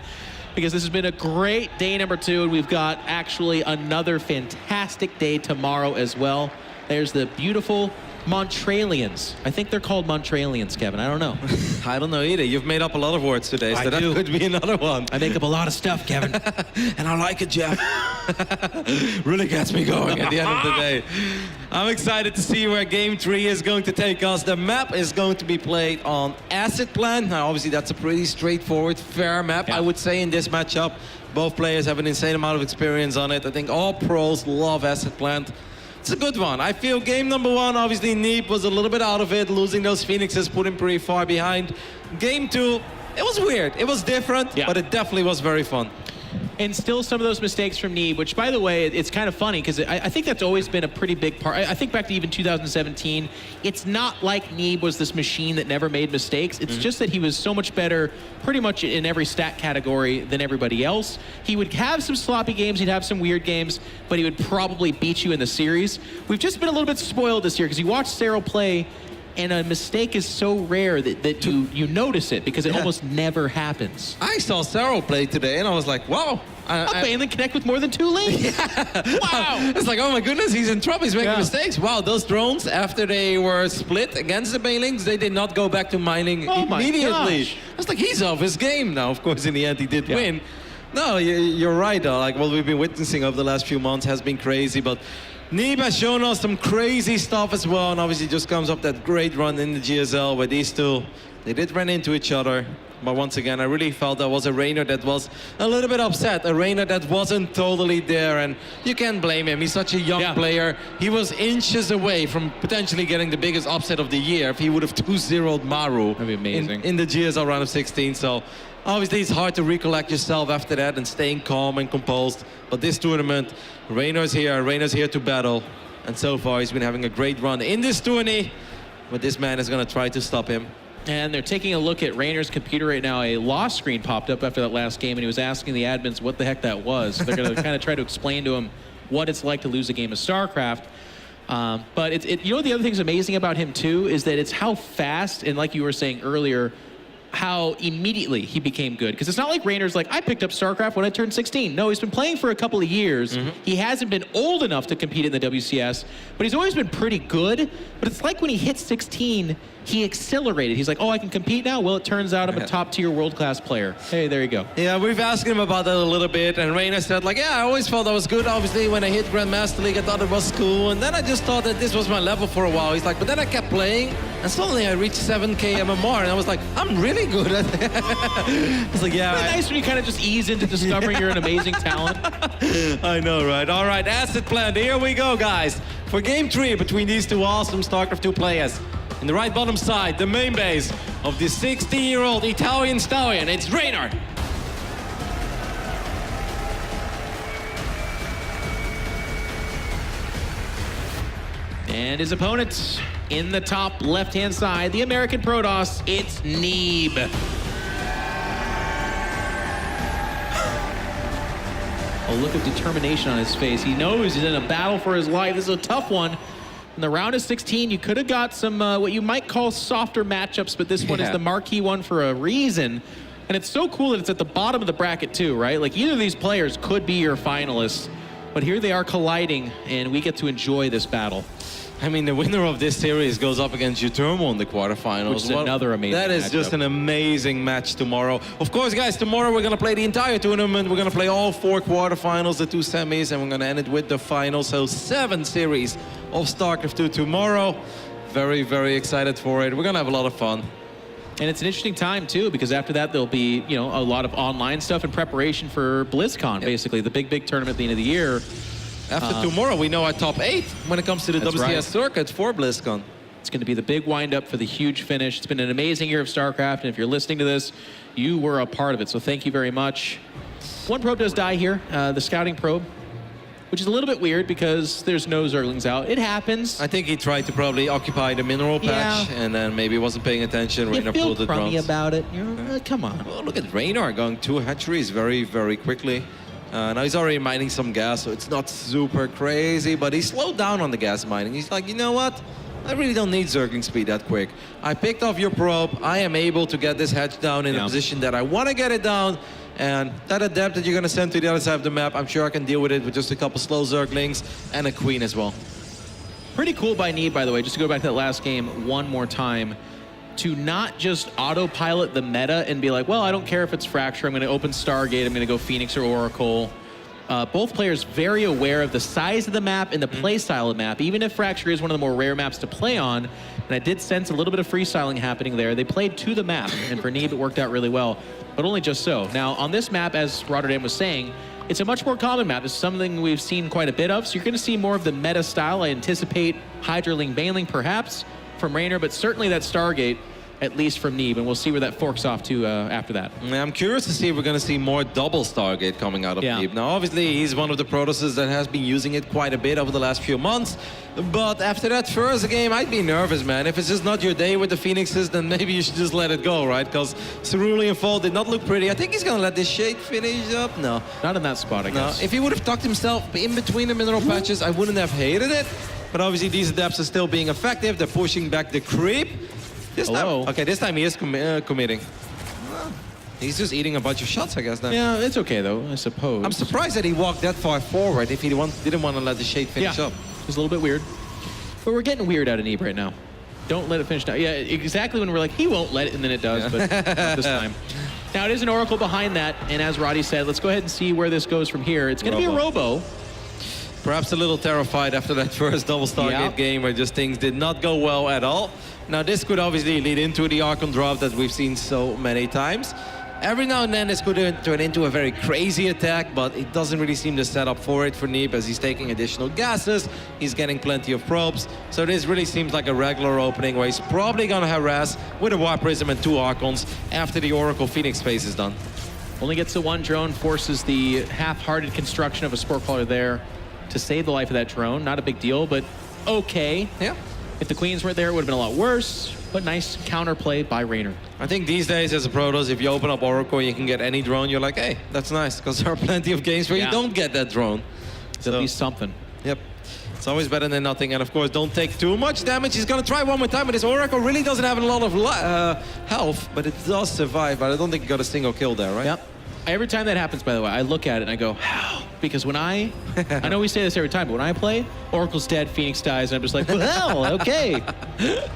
because this has been a great day number 2, and we've got actually another fantastic day tomorrow as well. There's the beautiful Montrealians. I think they're called Montrealians, Kevin. I don't know. I don't know either. You've made up a lot of words today, so that could be another one. I make up a lot of stuff, Kevin. And I like it, Jeff. Really gets me going at the end of the day. I'm excited to see where Game 3 is going to take us. The map is going to be played on Acid Plant. Now, obviously, that's a pretty straightforward, fair map, I would say, in this matchup. Both players have an insane amount of experience on it. I think all pros love Acid Plant. It's a good one. I feel game number 1, obviously, Neeb was a little bit out of it. Losing those Phoenixes put him pretty far behind. Game 2, it was weird. It was different, but it definitely was very fun. And still some of those mistakes from Neeb, which, by the way, it's kind of funny because I think that's always been a pretty big part. I think back to even 2017, it's not like Neeb was this machine that never made mistakes. It's just that he was so much better pretty much in every stat category than everybody else. He would have some sloppy games, he'd have some weird games, but he would probably beat you in the series. We've just been a little bit spoiled this year because you watch Cyril play, and a mistake is so rare that you notice it because it almost never happens. I saw Cyril play today and I was like, wow. Balin connect with more than 2 lanes. Wow. It's like, oh my goodness, he's in trouble. He's making mistakes. Wow, those drones, after they were split against the Balings, they did not go back to mining immediately. I was like, he's off his game now. Of course, in the end, he did win. No, you're right, though. Like, what we've been witnessing over the last few months has been crazy, but Neeb has shown us some crazy stuff as well, and obviously just comes up that great run in the GSL where these two, they did run into each other. But once again, I really felt that was a Reynor that was a little bit upset, a Reynor that wasn't totally there, and you can't blame him. He's such a young player. He was inches away from potentially getting the biggest upset of the year if he would have 2-0'd Maru. That'd be amazing. In the GSL round of 16, so obviously it's hard to recollect yourself after that and staying calm and composed. But this tournament, Reynor's here to battle. And so far, he's been having a great run in this tourney. But this man is going to try to stop him. And they're taking a look at Reynor's computer right now. A loss screen popped up after that last game, and he was asking the admins what the heck that was. So they're going to kind of try to explain to him what it's like to lose a game of StarCraft. But you know, the other thing's amazing about him too is that it's how fast, and like you were saying earlier, how immediately he became good. Because it's not like Reynor's like, I picked up StarCraft when I turned 16. No, he's been playing for a couple of years. He hasn't been old enough to compete in the WCS, but he's always been pretty good. But it's like when he hit 16, he accelerated. He's like, oh, I can compete now? Well, it turns out I'm a top-tier world-class player. Hey, there you go. Yeah, we've asked him about that a little bit, and Reynor said, like, yeah, I always felt I was good. Obviously, when I hit Grandmaster League, I thought it was cool, and then I just thought that this was my level for a while. He's like, but then I kept playing, and suddenly I reached 7K MMR, and I was like, I'm really good at it. It's like, yeah. Isn't it nice when you kind of just ease into discovering you're an amazing talent? I know, right? All right, asset plan. Here we go, guys. For game 3 between these two awesome StarCraft 2 players. In the right bottom side, the main base of the 16-year-old Italian stallion. It's Reynor. And his opponent in the top left-hand side, the American Protoss, it's Neeb. A look of determination on his face. He knows he's in a battle for his life. This is a tough one. In the round of 16, you could have got some what you might call softer matchups, but this one is the marquee one for a reason. And it's so cool that it's at the bottom of the bracket too, right? Like either of these players could be your finalists, but here they are colliding, and we get to enjoy this battle. I mean, the winner of this series goes up against Utermo in the quarterfinals. Which is another amazing That is just an amazing match tomorrow. Of course, guys, tomorrow we're going to play the entire tournament. We're going to play all 4 quarterfinals, the 2 semis, and we're going to end it with the final. So 7 series of StarCraft 2 tomorrow. Very, very excited for it. We're going to have a lot of fun. And it's an interesting time, too, because after that, there'll be, you know, a lot of online stuff in preparation for BlizzCon, basically, the big tournament at the end of the year. After tomorrow, we know our top 8 when it comes to the WCS circuit for BlizzCon. It's going to be the big wind-up for the huge finish. It's been an amazing year of StarCraft, and if you're listening to this, you were a part of it, so thank you very much. One probe does die here, the scouting probe, which is a little bit weird because there's no Zerglings out. It happens. I think he tried to probably occupy the mineral patch, and then maybe wasn't paying attention. You Reynor feel pulled the drones. crummy about it. You're, come on. Well, look at Reynor going 2 hatcheries very, very quickly. Now he's already mining some gas, so it's not super crazy, but he slowed down on the gas mining. He's like, you know what? I really don't need Zergling speed that quick. I picked off your probe. I am able to get this hatch down in a position that I want to get it down. And that adept that you're going to send to the other side of the map, I'm sure I can deal with it with just a couple slow Zerglings and a queen as well. Pretty cool by Neeb, by the way, just to go back to that last game one more time, to not just autopilot the meta and be like, well, I don't care if it's Fracture, I'm going to open Stargate, I'm going to go Phoenix or Oracle. Both players very aware of the size of the map and the play style of the map. Even if Fracture is one of the more rare maps to play on, and I did sense a little bit of freestyling happening there, they played to the map, and for Neeb it worked out really well, but only just so. Now, on this map, as Rotterdam was saying, it's a much more common map. It's something we've seen quite a bit of, so you're going to see more of the meta style. I anticipate Hydraling Baneling perhaps from Reynor, but certainly that Stargate, at least from Neeb, and we'll see where that forks off to after that. I'm curious to see if we're going to see more double Stargate coming out of Neeb. Now, obviously, he's one of the Protosses that has been using it quite a bit over the last few months, but after that first game, I'd be nervous, man. If it's just not your day with the Phoenixes, then maybe you should just let it go, right? Because Cerulean Fall did not look pretty. I think he's going to let this Shade finish up. No. Not in that spot, I guess. If he would have tucked himself in between the mineral patches, I wouldn't have hated it. But obviously, these adepts are still being effective. They're pushing back the creep. This time he is committing. He's just eating a bunch of shots, I guess, then. Yeah, it's okay, though, I suppose. I'm surprised that he walked that far forward if he didn't want to let the Shade finish up. It's a little bit weird. But we're getting weird out of Neeb right now. Don't let it finish down. Yeah, exactly when we're like, he won't let it, and then it does, but not this time. Now, it is an Oracle behind that, and as Roddy said, let's go ahead and see where this goes from here. It's going to be a Robo. Perhaps a little terrified after that first double Stargate game where just things did not go well at all. Now, this could obviously lead into the Archon drop that we've seen so many times. Every now and then, this could turn into a very crazy attack, but it doesn't really seem to set up for it for Neeb as he's taking additional gases. He's getting plenty of probes. So this really seems like a regular opening where he's probably going to harass with a Warp Prism and 2 Archons after the Oracle Phoenix phase is done. Only gets the 1 drone, forces the half-hearted construction of a Spore Crawler there. to save the life of that drone. Not a big deal, but okay. Yeah. If the queens weren't there, it would have been a lot worse, but nice counterplay by Reynor. I think these days as a Protoss, if you open up Oracle, you can get any drone, you're like, hey, that's nice, because there are plenty of games where you don't get that drone. It's at least something. Yep. It's always better than nothing, and of course, don't take too much damage. He's gonna try one more time, but this Oracle really doesn't have a lot of health, but it does survive, but I don't think he got a single kill there, right? Yep. Every time that happens, by the way, I look at it and I go, how? Because when I know we say this every time, but when I play, Oracle's dead, Phoenix dies, and I'm just like, well, okay.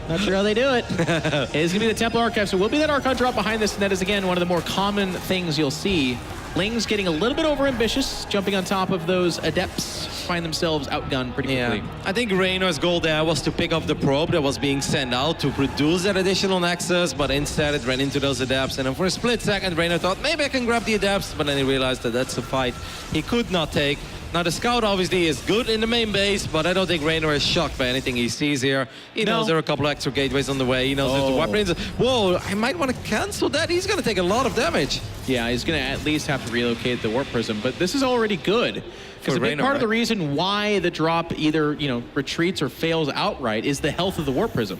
Not sure how they do it. It is going to be the Templar Archive, so we'll be that Archon drop behind this, and that is, again, one of the more common things you'll see. Lings getting a little bit overambitious, jumping on top of those Adepts, find themselves outgunned pretty quickly. Yeah. I think Reynor's goal there was to pick up the probe that was being sent out to produce that additional Nexus, but instead it ran into those Adepts, and then for a split second, Reynor thought, maybe I can grab the Adepts, but then he realized that that's a fight he could not take. Now, the Scout obviously is good in the main base, but I don't think Reynor is shocked by anything he sees here. He knows there are a couple extra gateways on the way. He knows there's the weapons. Whoa, I might want to cancel that. He's going to take a lot of damage. Yeah, he's going to at least have to relocate the Warp Prism, but this is already good. Because a big Reynor, part of the reason why the drop either, retreats or fails outright is the health of the Warp Prism.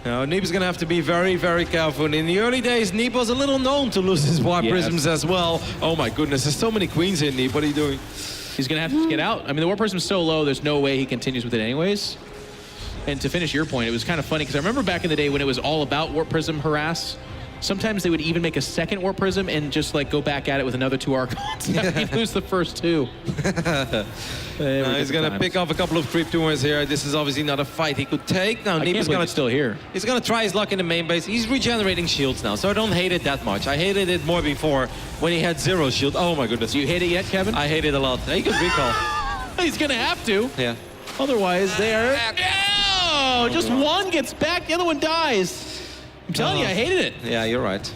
Now, Neeb's going to have to be very, very careful. And in the early days, Neeb was a little known to lose his Warp Prisms as well. Oh my goodness, there's so many queens in Neeb. What are you doing? He's going to have to get out. I mean, the Warp Prism's so low, there's no way he continues with it anyways. And to finish your point, it was kind of funny, because I remember back in the day when it was all about Warp Prism harass, sometimes they would even make a second Warp Prism and just like go back at it with another 2 Archons. He'd lose the first 2. He's going to pick off a couple of creep tumors here. This is obviously not a fight he could take. Now, Neeb is still here. He's going to try his luck in the main base. He's regenerating shields now, so I don't hate it that much. I hated it more before when he had 0 shield. Oh my goodness. Do you hate it yet, Kevin? I hate it a lot. He could recall. He's going to have to. Yeah. Otherwise, they're... No! Just one gets back, the other one dies. I'm telling you, I hated it. Yeah, you're right.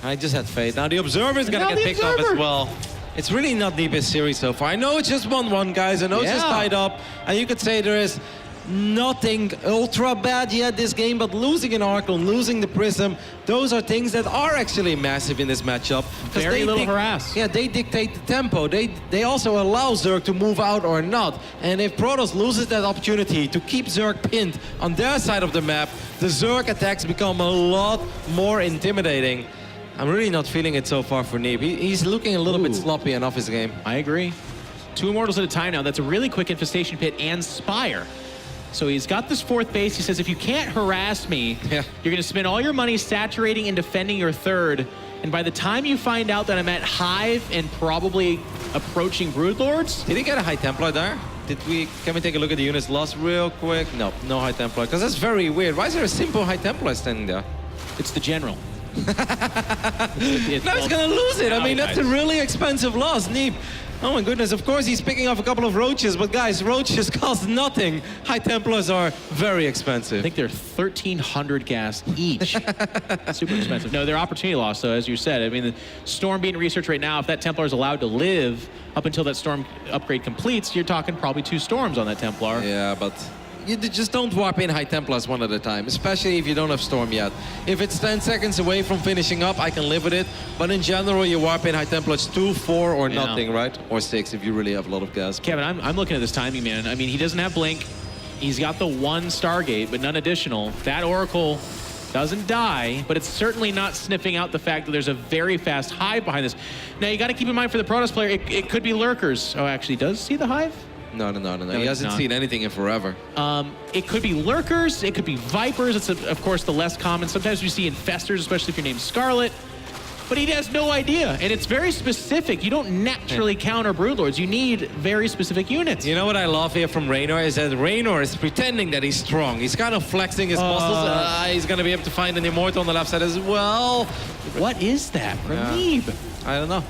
I just had faith. Now the Observer is going to get picked up as well. It's really not Neeb's series so far. I know it's just 1-1, guys. I know it's just tied up. And you could say there is nothing ultra bad yet this game, but losing an Oracle, losing the Prism, those are things that are actually massive in this matchup. Very little harass. Yeah, they dictate the tempo. They also allow Zerg to move out or not. And if Protoss loses that opportunity to keep Zerg pinned on their side of the map, the Zerg attacks become a lot more intimidating. I'm really not feeling it so far for Neeb. He's looking a little bit sloppy and off his game. I agree. 2 Immortals at a time now. That's a really quick Infestation Pit and Spire. So he's got this 4th base. He says, if you can't harass me, you're going to spend all your money saturating and defending your 3rd. And by the time you find out that I'm at Hive and probably approaching Broodlords... Did he get a High Templar there? Can we take a look at the units lost real quick? No, no High Templar, because that's very weird. Why is there a simple High Templar standing there? It's the General. Now he's gonna lose it. I mean, that's a really expensive loss, Neeb. Oh my goodness, of course he's picking off a couple of roaches, but guys, roaches cost nothing. High Templars are very expensive. I think they're 1,300 gas each. Super expensive. No, they're opportunity loss, though, as you said. I mean, the Storm being researched right now, if that Templar is allowed to live up until that Storm upgrade completes, you're talking probably 2 Storms on that Templar. Yeah, but you just don't warp in High Templars one at a time, especially if you don't have Storm yet. If it's 10 seconds away from finishing up, I can live with it. But in general, you warp in High Templars 2, 4, or nothing, right? Or 6 if you really have a lot of gas. Kevin, I'm looking at this timing, man. I mean, he doesn't have Blink. He's got the 1 Stargate, but none additional. That Oracle doesn't die, but it's certainly not sniffing out the fact that there's a very fast Hive behind this. Now, you got to keep in mind for the Protoss player, it could be Lurkers. Oh, actually, does he see the Hive? No. He hasn't seen anything in forever. It could be Lurkers, it could be Vipers. It's, of course, the less common. Sometimes we see Infestors, especially if your name's Scarlet. But he has no idea, and it's very specific. You don't naturally counter Broodlords. You need very specific units. You know what I love here from Reynor is that Reynor is pretending that he's strong. He's kind of flexing his muscles. He's going to be able to find an Immortal on the left side as well. What is that from Neeb? I don't know.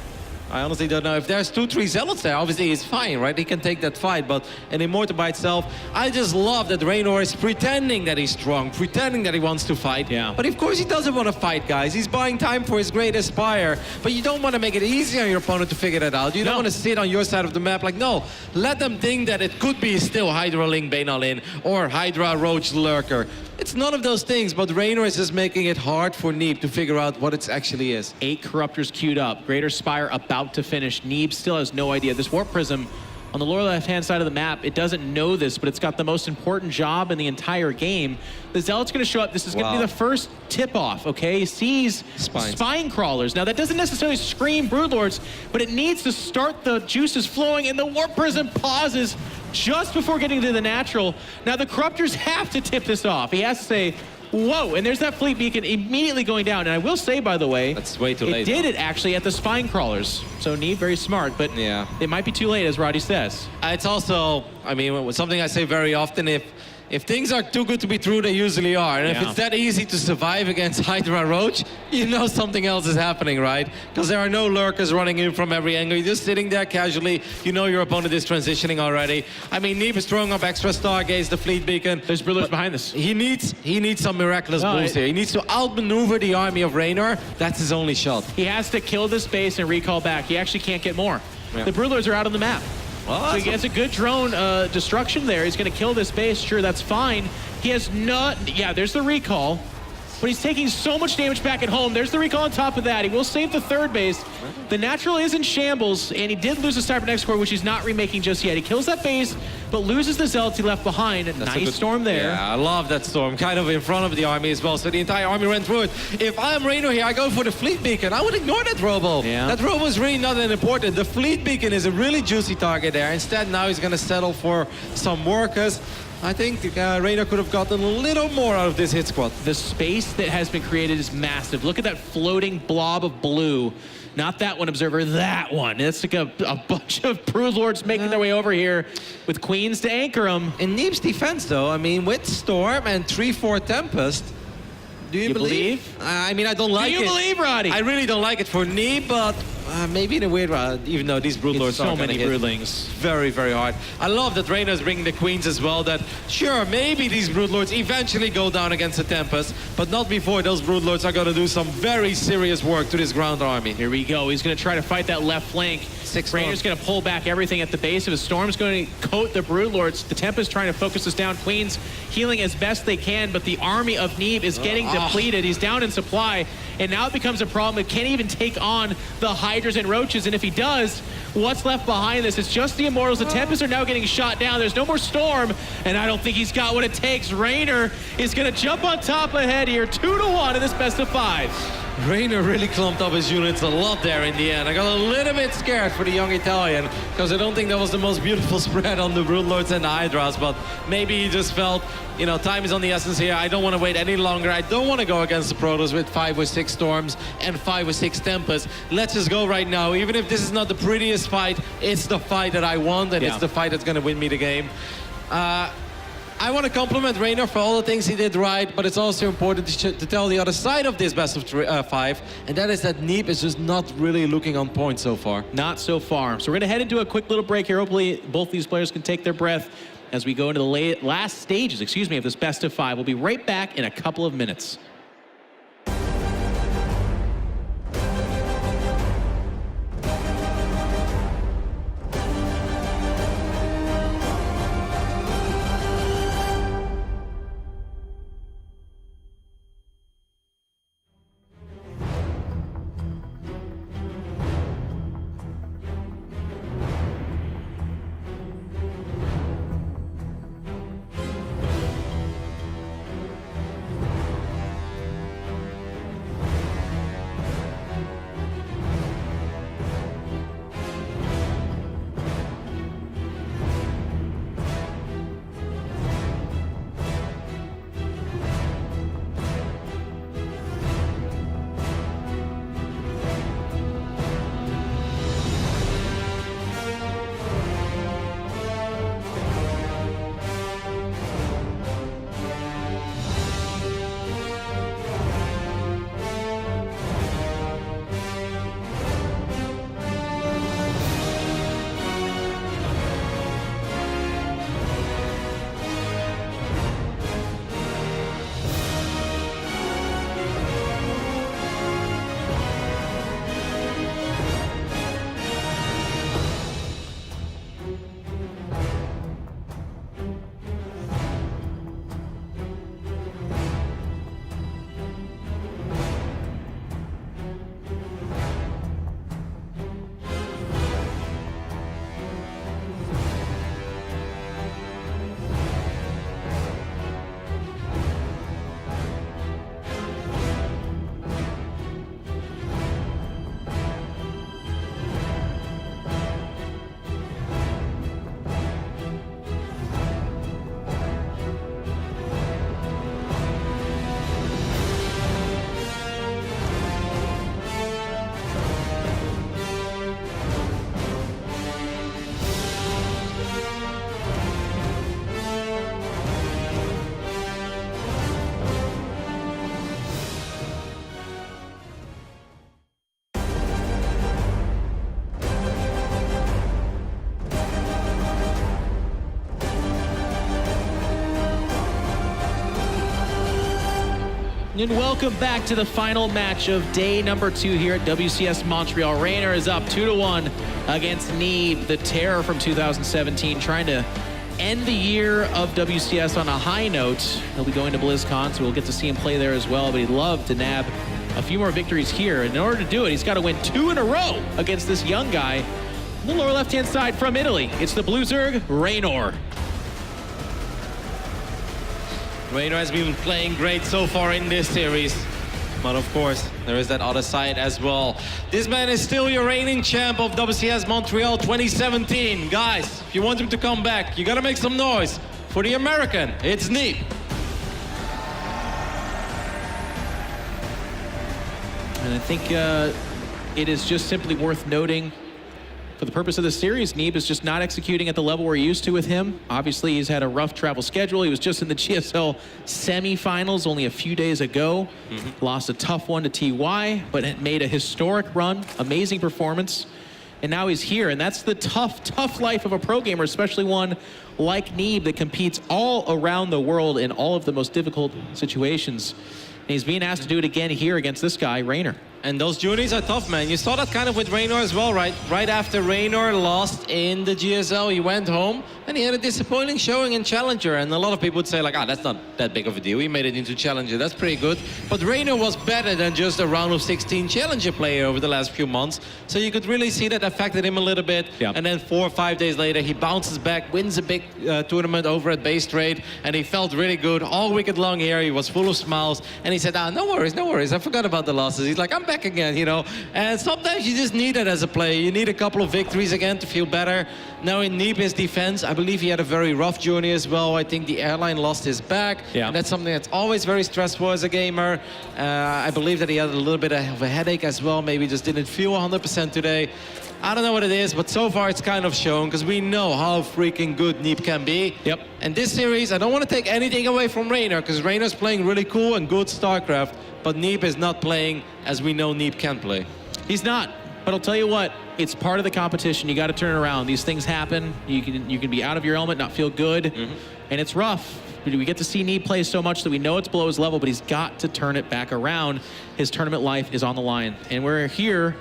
I honestly don't know. If there's 2-3 Zealots there, obviously he's fine, right? He can take that fight, but an Immortal by itself, I just love that Reynor is pretending that he's strong, pretending that he wants to fight. Yeah. But of course he doesn't want to fight, guys. He's buying time for his great Aspire, but you don't want to make it easy on your opponent to figure that out. You don't want to sit on your side of the map like, no, let them think that it could be still Hydra Link Banal in or Hydra Roach Lurker. it's none of those things, but Reynor is just making it hard for Neeb to figure out what it actually is. 8 Corruptors queued up. Greater Spire about to finish. Neeb still has no idea. This Warp Prism on the lower left-hand side of the map, it doesn't know this, but it's got the most important job in the entire game. The Zealot's going to show up. This is going to be the first tip-off, okay? He sees Spine Crawlers. Now, that doesn't necessarily scream Broodlords, but it needs to start the juices flowing, and the Warp Prism pauses just before getting to the natural. Now, the Corruptors have to tip this off. He has to say, whoa, and there's that fleet beacon immediately going down. And I will say, by the way, that's way too late. It did it actually at the Spine Crawlers. So Neeb, very smart, but yeah, it might be too late, as Roddy says. It's also, I mean, something I say very often, if things are too good to be true, they usually are. And if it's that easy to survive against Hydra Roach, you know something else is happening, right? Because there are no lurkers running in from every angle. You're just sitting there casually. You know your opponent is transitioning already. I mean, Neeb is throwing up extra Stargaze, the fleet beacon. There's Broodlords behind this. He needs some miraculous boost here. He needs to outmaneuver the army of Reynor. That's his only shot. He has to kill this base and recall back. He actually can't get more. Yeah. The Broodlords are out on the map. Awesome. So he gets a good drone destruction there. He's going to kill this base. Sure, that's fine. He has not... Yeah, there's the recall. But he's taking so much damage back at home. There's the recall on top of that. He will save the third base. The natural is in shambles, and he did lose the Cybernetic core, which he's not remaking just yet. He kills that base, but loses the Zealots he left behind. That's nice storm there. Yeah, I love that storm. Kind of in front of the army as well, so the entire army ran through it. If I'm Reynor here, I go for the fleet beacon. I would ignore that robo. Yeah. That robo is really not that important. The fleet beacon is a really juicy target there. Instead, now he's going to settle for some workers. I think Reynor could have gotten a little more out of this hit squad. The space that has been created is massive. Look at that floating blob of blue. Not that one, Observer, that one. It's like a bunch of Broodlords making their way over here with Queens to anchor them. In Neeb's defense, though, I mean, with Storm and 3-4 Tempest, do you believe? I mean, I don't like it. Do you believe, Roddy? I really don't like it for Neeb, but maybe in a weird way, even though these Broodlords so are many Broodlings. Very, very hard. I love that Reynor's bringing the Queens as well, that sure, maybe these Broodlords eventually go down against the Tempest, but not before those Broodlords are going to do some very serious work to this ground army. Here we go. He's going to try to fight that left flank. Reynor's going to pull back everything at the base of his Storm's going to coat the Broodlords. The Tempest trying to focus us down. Queens healing as best they can, but the army of Neeb is getting depleted. He's down in supply, and now it becomes a problem. It can't even take on the Hydras and Roaches, and if he does, what's left behind this? It's just the Immortals. The Tempests are now getting shot down. There's no more Storm, and I don't think he's got what it takes. Reynor is going to jump on top ahead here, 2-1 in this best of 5. Reynor really clumped up his units a lot there in the end. I got a little bit scared for the young Italian because I don't think that was the most beautiful spread on the Broodlords and the Hydras, but maybe he just felt, you know, time is on the essence here. I don't want to wait any longer. I don't want to go against the Protoss with 5 or 6 Storms and 5 or 6 Tempests. Let's just go right now. Even if this is not the prettiest fight, it's the fight that I want, and it's the fight that's going to win me the game. I want to compliment Reynor for all the things he did right, but it's also important to tell the other side of this best of 5, and that is that Neeb is just not really looking on point so far. Not so far. So we're going to head into a quick little break here. Hopefully both these players can take their breath as we go into the last stages, of this best of 5. We'll be right back in a couple of minutes. And welcome back to the final match of day number 2 here at WCS Montreal. Reynor is up 2-1 against Neeb, the terror from 2017, trying to end the year of WCS on a high note. He'll be going to BlizzCon, so we'll get to see him play there as well, but he'd love to nab a few more victories here. And in order to do it, he's got to win 2 in a row against this young guy on the lower left-hand side from Italy. It's the Blue Zerg, Reynor. Reynor has been playing great so far in this series. But of course, there is that other side as well. This man is still your reigning champ of WCS Montreal 2017. Guys, if you want him to come back, you gotta make some noise. For the American, it's Neeb. And I think it is just simply worth noting, for the purpose of the series, Neeb is just not executing at the level we're used to with him. Obviously, he's had a rough travel schedule. He was just in the GSL semifinals only a few days ago. Lost a tough one to TY, but it made a historic run, amazing performance. And now he's here, and that's the tough life of a pro gamer, especially one like Neeb that competes all around the world in all of the most difficult situations. And he's being asked to do it again here against this guy, Reynor. And those journeys are tough, man. You saw that kind of with Reynor as well, right? Right after Reynor lost in the GSL, he went home and he had a disappointing showing in Challenger. And a lot of people would say, like, that's not that big of a deal. He made it into Challenger. That's pretty good. But Reynor was better than just a round of 16 Challenger player over the last few months. So you could really see that affected him a little bit. Yeah. And then 4 or 5 days later, he bounces back, wins a big tournament over at Base Trade, and he felt really good all weekend long here. He was full of smiles. And he said, no worries. I forgot about the losses. He's like, I'm back again, you know. And sometimes you just need it as a player. You need a couple of victories again to feel better. Now in Neeb's defense, I believe he had a very rough journey as well. I think the airline lost his back. Yeah. And that's something that's always very stressful as a gamer. I believe that he had a little bit of a headache as well. Maybe just didn't feel 100% today. I don't know what it is, but so far it's kind of shown because we know how freaking good Neeb can be. Yep. And this series, I don't want to take anything away from Reynor because Reynor's playing really cool and good StarCraft, but Neeb is not playing as we know Neeb can play. He's not, but I'll tell you what, it's part of the competition. You got to turn it around. These things happen. You can be out of your element, not feel good, and it's rough. We get to see Neeb play so much that we know it's below his level, but he's got to turn it back around. His tournament life is on the line, and we're here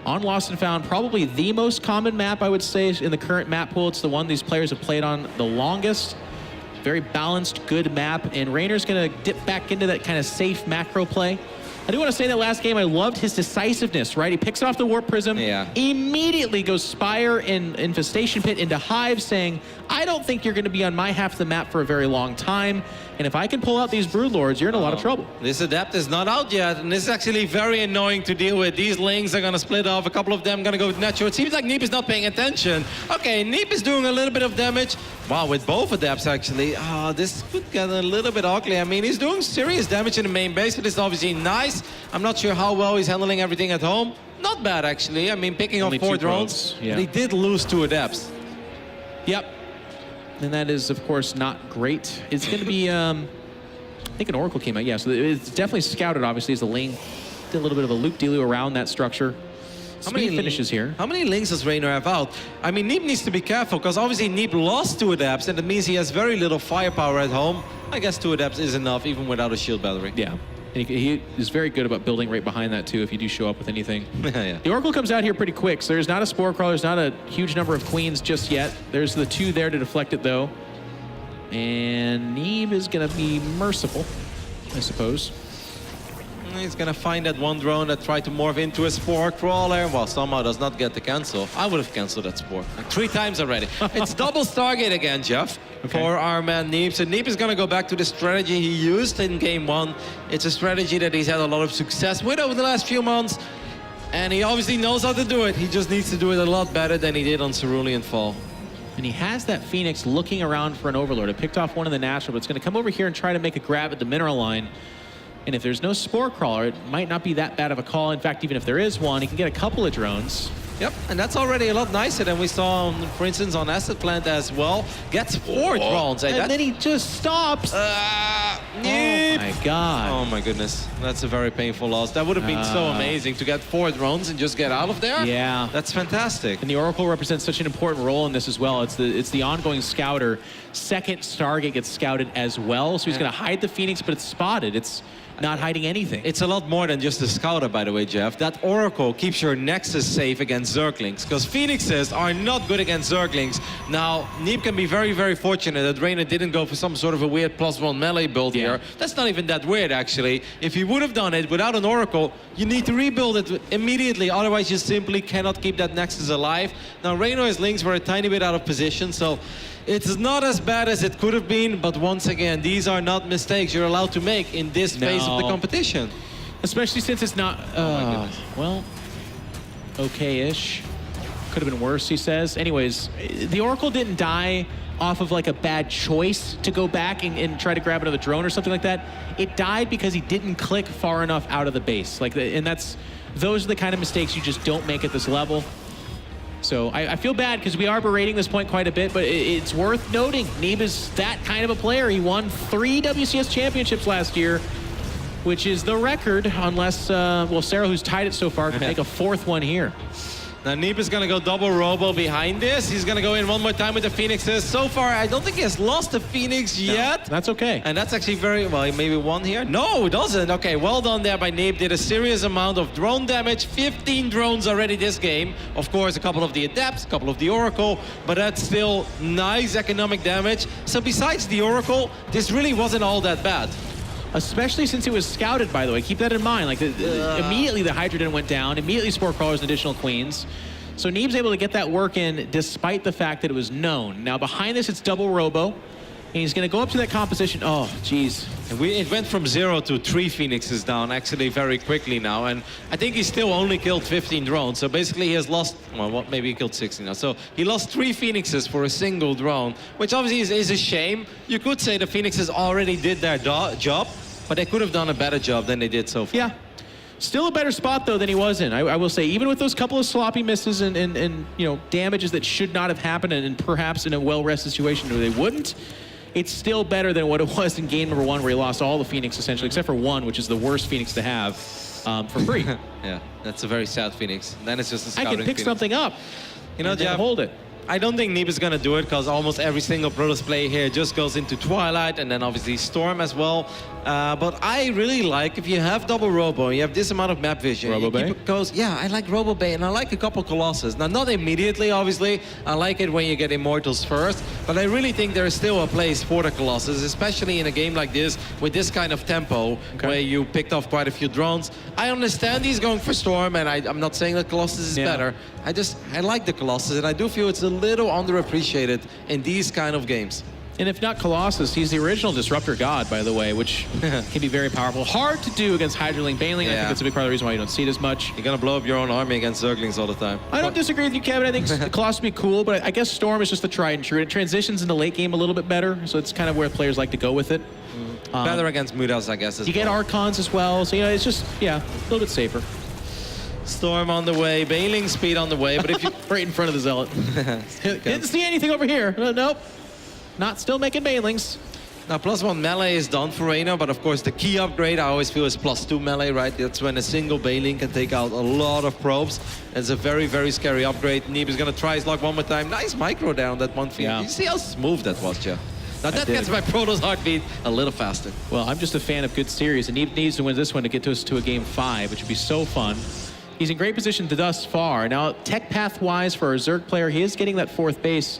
on Lost and Found, probably the most common map, I would say, in the current map pool. It's the one these players have played on the longest. Very balanced, good map, and Reynor's gonna dip back into that kind of safe macro play. I do want to say that last game, I loved his decisiveness, right? He picks off the Warp Prism, immediately goes Spire and Infestation Pit into Hive, saying, I don't think you're going to be on my half of the map for a very long time, and if I can pull out these Broodlords, you're in a lot of trouble. This Adept is not out yet, and this is actually very annoying to deal with. These Lings are going to split off, a couple of them going to go with Natural. It seems like Neeb is not paying attention. Okay, Neeb is doing a little bit of damage. Wow, with both Adepts, actually. This could get a little bit ugly. I mean, he's doing serious damage in the main base, but it's obviously nice. I'm not sure how well he's handling everything at home. Not bad, actually. I mean, picking up 4 drones. Yeah. But he did lose 2 Adepts. Yep. And that is, of course, not great. It's going to be, I think an Oracle came out. Yeah, so it's definitely scouted, obviously, as a lane. Did a little bit of a loop-de-loo around that structure. How many finishes here? How many Lings does Reynor have out? I mean, Neeb needs to be careful because obviously Neeb lost 2 Adepts, and that means he has very little firepower at home. I guess 2 Adepts is enough, even without a shield battery. Yeah. And he is very good about building right behind that, too, if you do show up with anything. Yeah. The Oracle comes out here pretty quick, so there's not a Spore Crawler, there's not a huge number of Queens just yet. There's the 2 there to deflect it, though. And Neeb is going to be merciful, I suppose. He's going to find that one drone that tried to morph into a Spore Crawler. Well, somehow does not get the cancel. I would have canceled that Spore. Like 3 times already. It's double Stargate again, Jeff, for our man Neeb. So Neeb is going to go back to the strategy he used in Game 1. It's a strategy that he's had a lot of success with over the last few months. And he obviously knows how to do it. He just needs to do it a lot better than he did on Cerulean Fall. And he has that Phoenix looking around for an Overlord. It picked off one in the natural, but it's going to come over here and try to make a grab at the mineral line. And if there's no Spore Crawler, it might not be that bad of a call. In fact, even if there is one, he can get a couple of drones. Yep, and that's already a lot nicer than we saw, for instance, on Asset Plant as well. Gets 4 drones. And then he just stops. Oh my God. Oh my goodness, that's a very painful loss. That would have been so amazing to get 4 drones and just get out of there. Yeah. That's fantastic. And the Oracle represents such an important role in this as well. It's the ongoing scouter. Second Stargate gets scouted as well, so he's going to hide the Phoenix, but it's spotted. not hiding anything. It's a lot more than just a scouter, by the way, Jeff. That Oracle keeps your Nexus safe against Zerglings, because Phoenixes are not good against Zerglings. Now, Neeb can be very, very fortunate that Reynor didn't go for some sort of a weird +1 melee build here. That's not even that weird, actually. If he would have done it without an Oracle, you need to rebuild it immediately, otherwise you simply cannot keep that Nexus alive. Now, Reynor's links were a tiny bit out of position, so it's not as bad as it could have been, but once again, these are not mistakes you're allowed to make in this phase of the competition. Especially since it's not, well, okay-ish. Could have been worse, he says. Anyways, the Oracle didn't die off of like a bad choice to go back and try to grab another drone or something like that. It died because he didn't click far enough out of the base. And those are the kind of mistakes you just don't make at this level. So I feel bad because we are berating this point quite a bit, but it's worth noting Neeb is that kind of a player. He won 3 WCS championships last year, which is the record, unless, well, Sarah, who's tied it so far, can make a 4th one here. Now, Neeb is going to go double robo behind this. He's going to go in one more time with the Phoenixes. So far, I don't think he has lost a Phoenix yet. That's okay. And that's actually very, well, maybe one here. No, it doesn't. Okay, well done there by Neeb. Did a serious amount of drone damage. 15 drones already this game. Of course, a couple of the Adepts, a couple of the Oracle, but that's still nice economic damage. So besides the Oracle, this really wasn't all that bad. Especially since it was scouted, by the way. Keep that in mind. Like, immediately the Hydrogen went down. Immediately Spore Crawlers and additional Queens. So Neeb's able to get that work in despite the fact that it was known. Now, behind this, it's double Robo. And he's going to go up to that composition. Oh, geez. It went from 0 to 3 Phoenixes down actually very quickly now. And I think he still only killed 15 drones. So basically he has lost, well, maybe he killed 16 now. So he lost 3 Phoenixes for a single drone, which obviously is a shame. You could say the Phoenixes already did their job, but they could have done a better job than they did so far. Yeah. Still a better spot, though, than he was in. I will say, even with those couple of sloppy misses and you know, damages that should not have happened, and perhaps in a well-rested situation where they wouldn't, it's still better than what it was in game number 1, where he lost all the Phoenix, essentially, except for 1, which is the worst Phoenix to have, for free. Yeah, that's a very sad Phoenix. Then it's just a scouting I can pick Phoenix. something up, you know, Jeff, hold it. I don't think Neeb is going to do it because almost every single Protoss play here just goes into Twilight and then obviously Storm as well. But I really like if you have double Robo, you have this amount of map vision. Robo Bay? Yeah, I like Robo Bay and I like a couple Colossus. Now, not immediately, obviously. I like it when you get Immortals first. But I really think there is still a place for the Colossus, especially in a game like this with this kind of tempo where you picked off quite a few drones. I understand he's going for Storm and I'm not saying that Colossus is better. I like the Colossus and I do feel it's a little underappreciated in these kind of games. And if not Colossus, he's the original Disruptor God, by the way, which can be very powerful. Hard to do against Hydroling Baneling. I think that's a big part of the reason why you don't see it as much. You're going to blow up your own army against Zerglings all the time. I don't disagree with you, Kevin. I think the Colossus would be cool, but I guess Storm is just the tried and true. It transitions into late game a little bit better, so it's kind of where players like to go with it. Better against Mudas, I guess. You get Archons as well, so, you know, it's just, a little bit safer. Storm on the way, Baneling speed on the way, but if you... right in front of the Zealot. Didn't see anything over here. Nope. Not still making Banelings. Now, +1 melee is done for Reynor, but of course the key upgrade I always feel is +2 melee, right? That's when a single Baneling can take out a lot of probes. It's a very, very scary upgrade. Neeb is going to try his luck one more time. Nice micro there on that one field. Yeah. You see how smooth that was, Jeff? Now that gets my Protoss heartbeat a little faster. Well, I'm just a fan of good series, and Neeb needs to win this one to get us to a game 5, which would be so fun. He's in great position thus far. Now, tech path-wise for a Zerg player, he is getting that 4th base.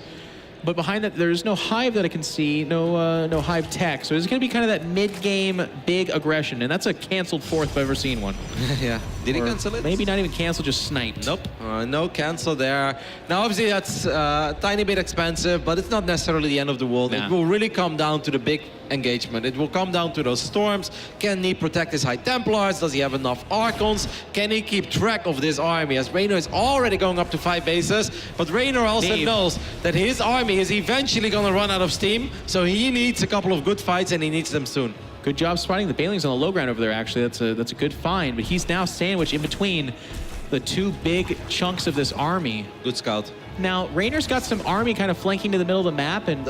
But behind that, there's no Hive that I can see, no Hive tech. So it's going to be kind of that mid-game big aggression, and that's a canceled 4th if I've ever seen one. Yeah. Did he cancel it? Maybe not even cancel, just sniped. Nope. No cancel there. Now, obviously, that's a tiny bit expensive, but it's not necessarily the end of the world. It will really come down to the big engagement. It will come down to those storms. Can he protect his High Templars? Does he have enough Archons? Can he keep track of this army? As Reynor is already going up to 5 bases, but Reynor also knows that his army is eventually going to run out of steam, so he needs a couple of good fights, and he needs them soon. Good job spotting the Banelings on the low ground over there, actually. That's a good find, but he's now sandwiched in between the 2 big chunks of this army. Good scout. Now, Reynor's got some army kind of flanking to the middle of the map, and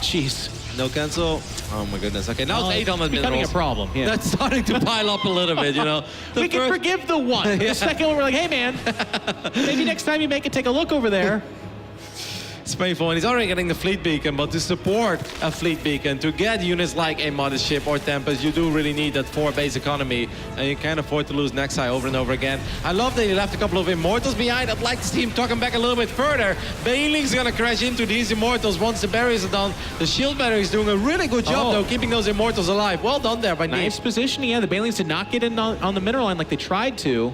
jeez. No cancel. Oh my goodness. Okay, now it's 800 becoming minerals. a problem. Yeah. That's starting to pile up a little bit, you know. We can forgive the one. The second one, we're like, hey man, maybe next time you make it, take a look over there. It's painful, and he's already getting the fleet beacon, but to support a fleet beacon, to get units like a Mothership or Tempest, you do really need that 4 base economy, and you can't afford to lose Nexi over and over again. I love that he left a couple of Immortals behind. I'd like to see him talking back a little bit further. Bailing's gonna crash into these Immortals once the barriers are done. The shield battery is doing a really good job, though, keeping those Immortals alive. Well done there by Neeb. Nice positioning. Yeah, the Bailings did not get in on the mineral line like they tried to.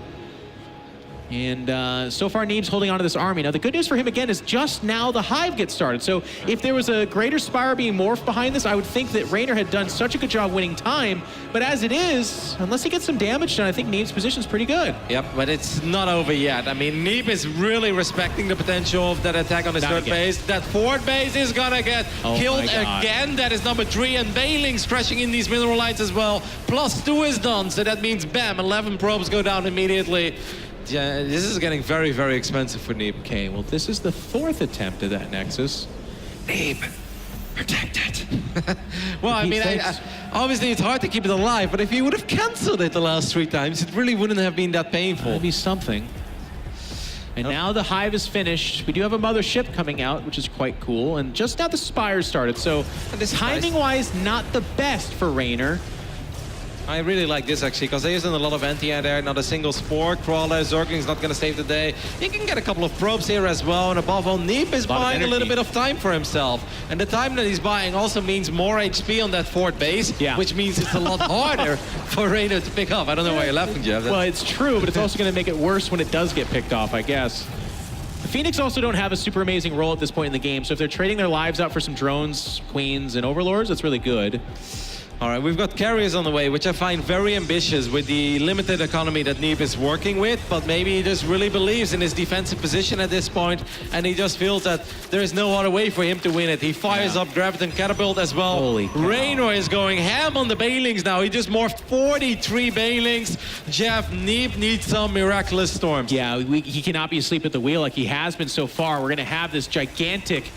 And so far, Neeb's holding on to this army. Now, the good news for him, again, is just now the Hive gets started. So if there was a greater Spire being morphed behind this, I would think that Reynor had done such a good job winning time. But as it is, unless he gets some damage done, I think Neeb's position's pretty good. Yep, but it's not over yet. I mean, Neeb is really respecting the potential of that attack on his third base. That fourth base is gonna get killed again. That is number 3, and Bailing's crashing in these mineral lights as well. +2 is done, so that means, bam, 11 probes go down immediately. Yeah, this is getting very, very expensive for Neeb. Okay, well, this is the 4th attempt at that Nexus. Neeb, protect it. Well, I mean, obviously it's hard to keep it alive, but if he would have cancelled it the last 3 times, it really wouldn't have been that painful. That'd be something. And now the Hive is finished. We do have a Mothership coming out, which is quite cool. And just now the Spire started, so timing-wise, not the best for Reynor. I really like this, actually, because they're using a lot of anti-air there, not a single Spore. Crawler, Zergling's not going to save the day. He can get a couple of probes here as well, and above all, Neeb is buying a little bit of time for himself. And the time that he's buying also means more HP on that 4th base, which means it's a lot harder for Reynor to pick up. I don't know why you're laughing, Jeff. Well, it's true, but it's also going to make it worse when it does get picked off, I guess. The Phoenix also don't have a super amazing role at this point in the game, so if they're trading their lives out for some drones, queens, and overlords, that's really good. All right, we've got carriers on the way, which I find very ambitious with the limited economy that Neeb is working with, but maybe he just really believes in his defensive position at this point, and he just feels that there is no other way for him to win it. He fires up Graviton Catapult as well. Holy cow. Reynor is going ham on the Bailings now. He just morphed 43 Bailings. Jeff, Neeb needs some miraculous storms. Yeah, he cannot be asleep at the wheel like he has been so far. We're going to have this gigantic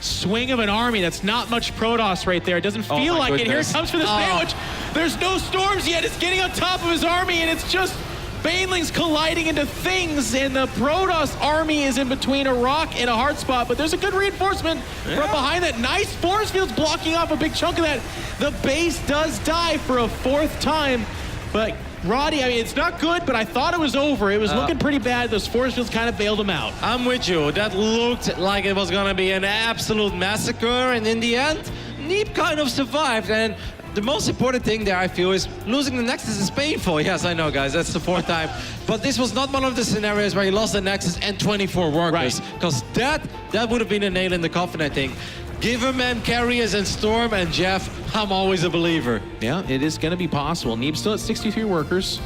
swing of an army. That's not much Protoss right there. It doesn't feel like it. Here it comes for the sandwich. There's no storms yet. It's getting on top of his army, and it's just Banelings colliding into things, and the Protoss army is in between a rock and a hard spot, but there's a good reinforcement from behind that. Nice force fields blocking off a big chunk of that. The base does die for a 4th time, but Roddy, I mean, it's not good, but I thought it was over. It was looking pretty bad. Those force fields kind of bailed him out. I'm with you. That looked like it was going to be an absolute massacre, and in the end, Neeb kind of survived. And the most important thing there, I feel, is losing the Nexus is painful. Yes, I know, guys. That's the 4th time. But this was not one of the scenarios where he lost the Nexus and 24 workers. Because that would have been a nail in the coffin, I think. Give him man carriers and Storm, and Jeff, I'm always a believer. Yeah, it is going to be possible. Neeb's still at 63 workers.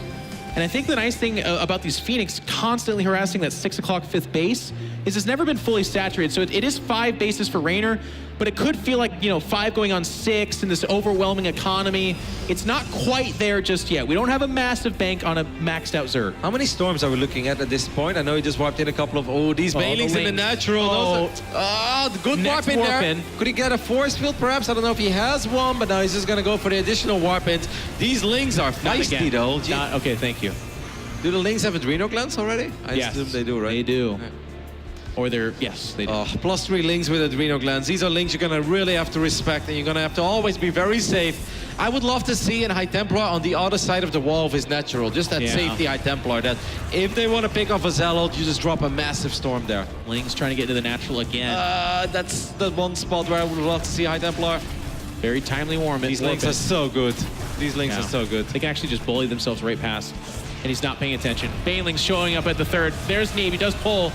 And I think the nice thing about these Phoenix constantly harassing that 6 o'clock 5th base is it's never been fully saturated. So it is 5 bases for Reynor, but it could feel like, you know, 5 going on 6 in this overwhelming economy. It's not quite there just yet. We don't have a massive bank on a maxed out Zerg. How many storms are we looking at this point? I know he just warped in a couple of, these Bailings in the natural. The good warp in there. Could he get a force field perhaps? I don't know if he has one, but now he's just gonna go for the additional warp ins. These Lings are feisty though. Okay, thank you. Do the Lings have Adrenal glands already? I assume they do, right? They do. Yeah. Or they're, yes, they do. +3 Lings with Adrenal glands. These are Lings you're gonna really have to respect, and you're gonna have to always be very safe. I would love to see a High Templar on the other side of the wall of his natural. Just that safety High Templar, that if they want to pick off a Zealot, you just drop a massive storm there. Lings trying to get into the natural again. That's the one spot where I would love to see High Templar. Very timely warm. These Lings are so good. These Lings are so good. They can actually just bully themselves right past. And he's not paying attention. Banelings showing up at the 3rd. There's Neeb. He does pull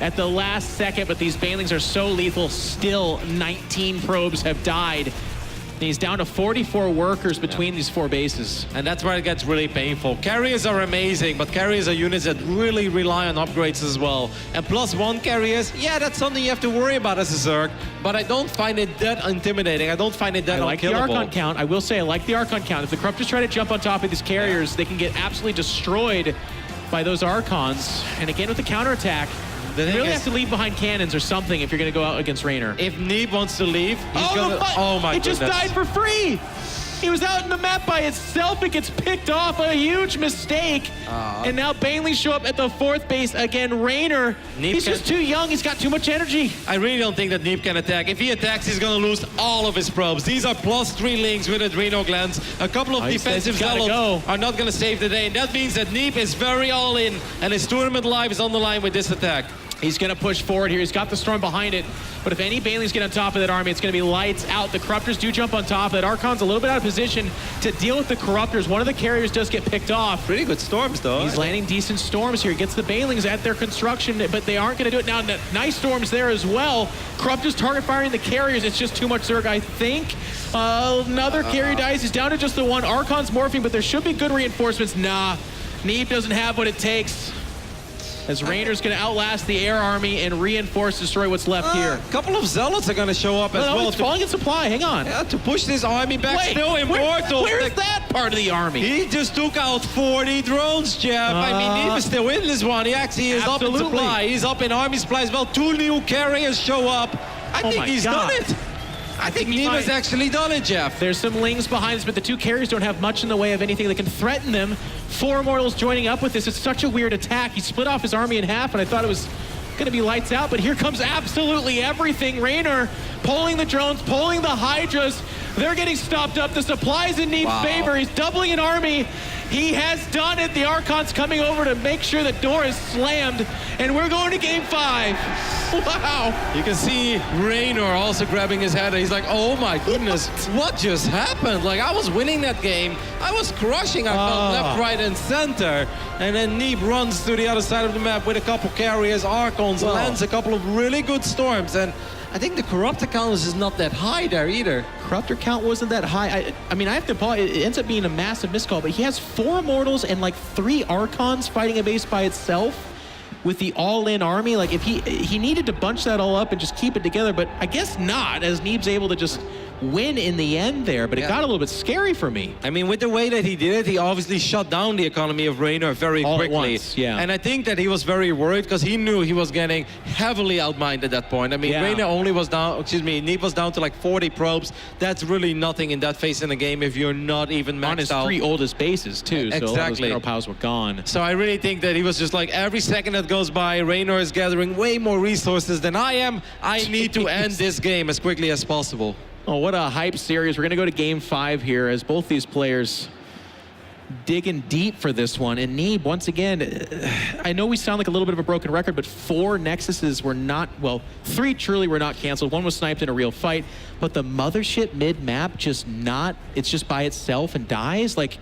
at the last second, but these Banelings are so lethal. Still, 19 probes have died. And he's down to 44 workers between these 4 bases. And that's where it gets really painful. Carriers are amazing, but carriers are units that really rely on upgrades as well. And +1 carriers, that's something you have to worry about as a Zerg, but I don't find it that intimidating. I don't find it that unkillable. I like the Archon count. I will say I like the Archon count. If the Corruptors try to jump on top of these carriers, they can get absolutely destroyed by those Archons. And again, with the counterattack, you really have to leave behind cannons or something if you're going to go out against Reynor. If Neeb wants to leave, he's gonna... Oh my goodness. It just died for free! He was out in the map by itself. It gets picked off. A huge mistake. And now Bailey show up at the 4th base again. Reynor, he's just too young. He's got too much energy. I really don't think that Neeb can attack. If he attacks, he's going to lose all of his probes. These are +3 links with adrenal glands. A couple of defensive zealots are not going to save the day. And that means that Neeb is very all in. And his tournament life is on the line with this attack. He's going to push forward here. He's got the storm behind it. But if any Bailey's get on top of that army, it's going to be lights out. The Corruptors do jump on top of that. Archon's a little bit out of position to deal with the Corruptors. One of the carriers does get picked off. Pretty good storms, though. He's landing decent storms here. He gets the Bailings at their construction, but they aren't going to do it. Now, nice storms there as well. Corruptors target firing the carriers. It's just too much Zerg, I think. Another carrier dies. He's down to just the one. Archon's morphing, but there should be good reinforcements. Nah, Neeb doesn't have what it takes. As Reynor's going to outlast the air army and reinforce, destroy what's left here. A couple of zealots are going to show up as well. It's falling in supply. Hang on. Yeah, to push this army back. Still immortal. Where's that part of the army? He just took out 40 drones, Jeff. I mean, Neeb is still in this one. He actually is up in supply. He's up in army supply as well. 2 new carriers show up. I think he's done it. I think Neeb has actually done it, Jeff. There's some Lings behind us, but the 2 carriers don't have much in the way of anything that can threaten them. 4 Immortals joining up with this. It's such a weird attack. He split off his army in half, and I thought it was going to be lights out, but here comes absolutely everything. Reynor pulling the drones, pulling the Hydras. They're getting stopped up. The supply's in Neeb's favor. He's doubling an army. He has done it. The Archon's coming over to make sure the door is slammed, and we're going to game 5. Wow. You can see Reynor also grabbing his head. He's like, oh my goodness, what just happened? Like, I was winning that game. I was crushing. I felt left, right, and center. And then Neeb runs to the other side of the map with a couple carriers, Archons, lands a couple of really good storms. And I think the Corruptor count is not that high there either. Corruptor count wasn't that high. I mean, I have to apologize. It ends up being a massive miscall, but he has 4 Immortals and like 3 Archons fighting a base by itself with the all-in army. Like, if he needed to bunch that all up and just keep it together, but I guess not, as Neeb's able to just win in the end there, but it got a little bit scary for me. I mean, with the way that he did it, he obviously shut down the economy of Reynor very quickly. Once, yeah. And I think that he was very worried because he knew he was getting heavily outmined at that point. I mean, Reynor only was down, Neeb was down to like 40 probes. That's really nothing in that phase in the game if you're not even maxed on his out. 3 oldest bases too, so all those mineral powers were gone. So I really think that he was just like, every second that goes by, Reynor is gathering way more resources than I am. I need to end this game as quickly as possible. Oh, what a hype series. We're going to go to game 5 here as both these players digging deep for this one. And Neeb, once again, I know we sound like a little bit of a broken record, but 4 Nexuses were not, well, 3 truly were not canceled. 1 was sniped in a real fight, but the mothership mid-map just not, it's just by itself and dies. Like,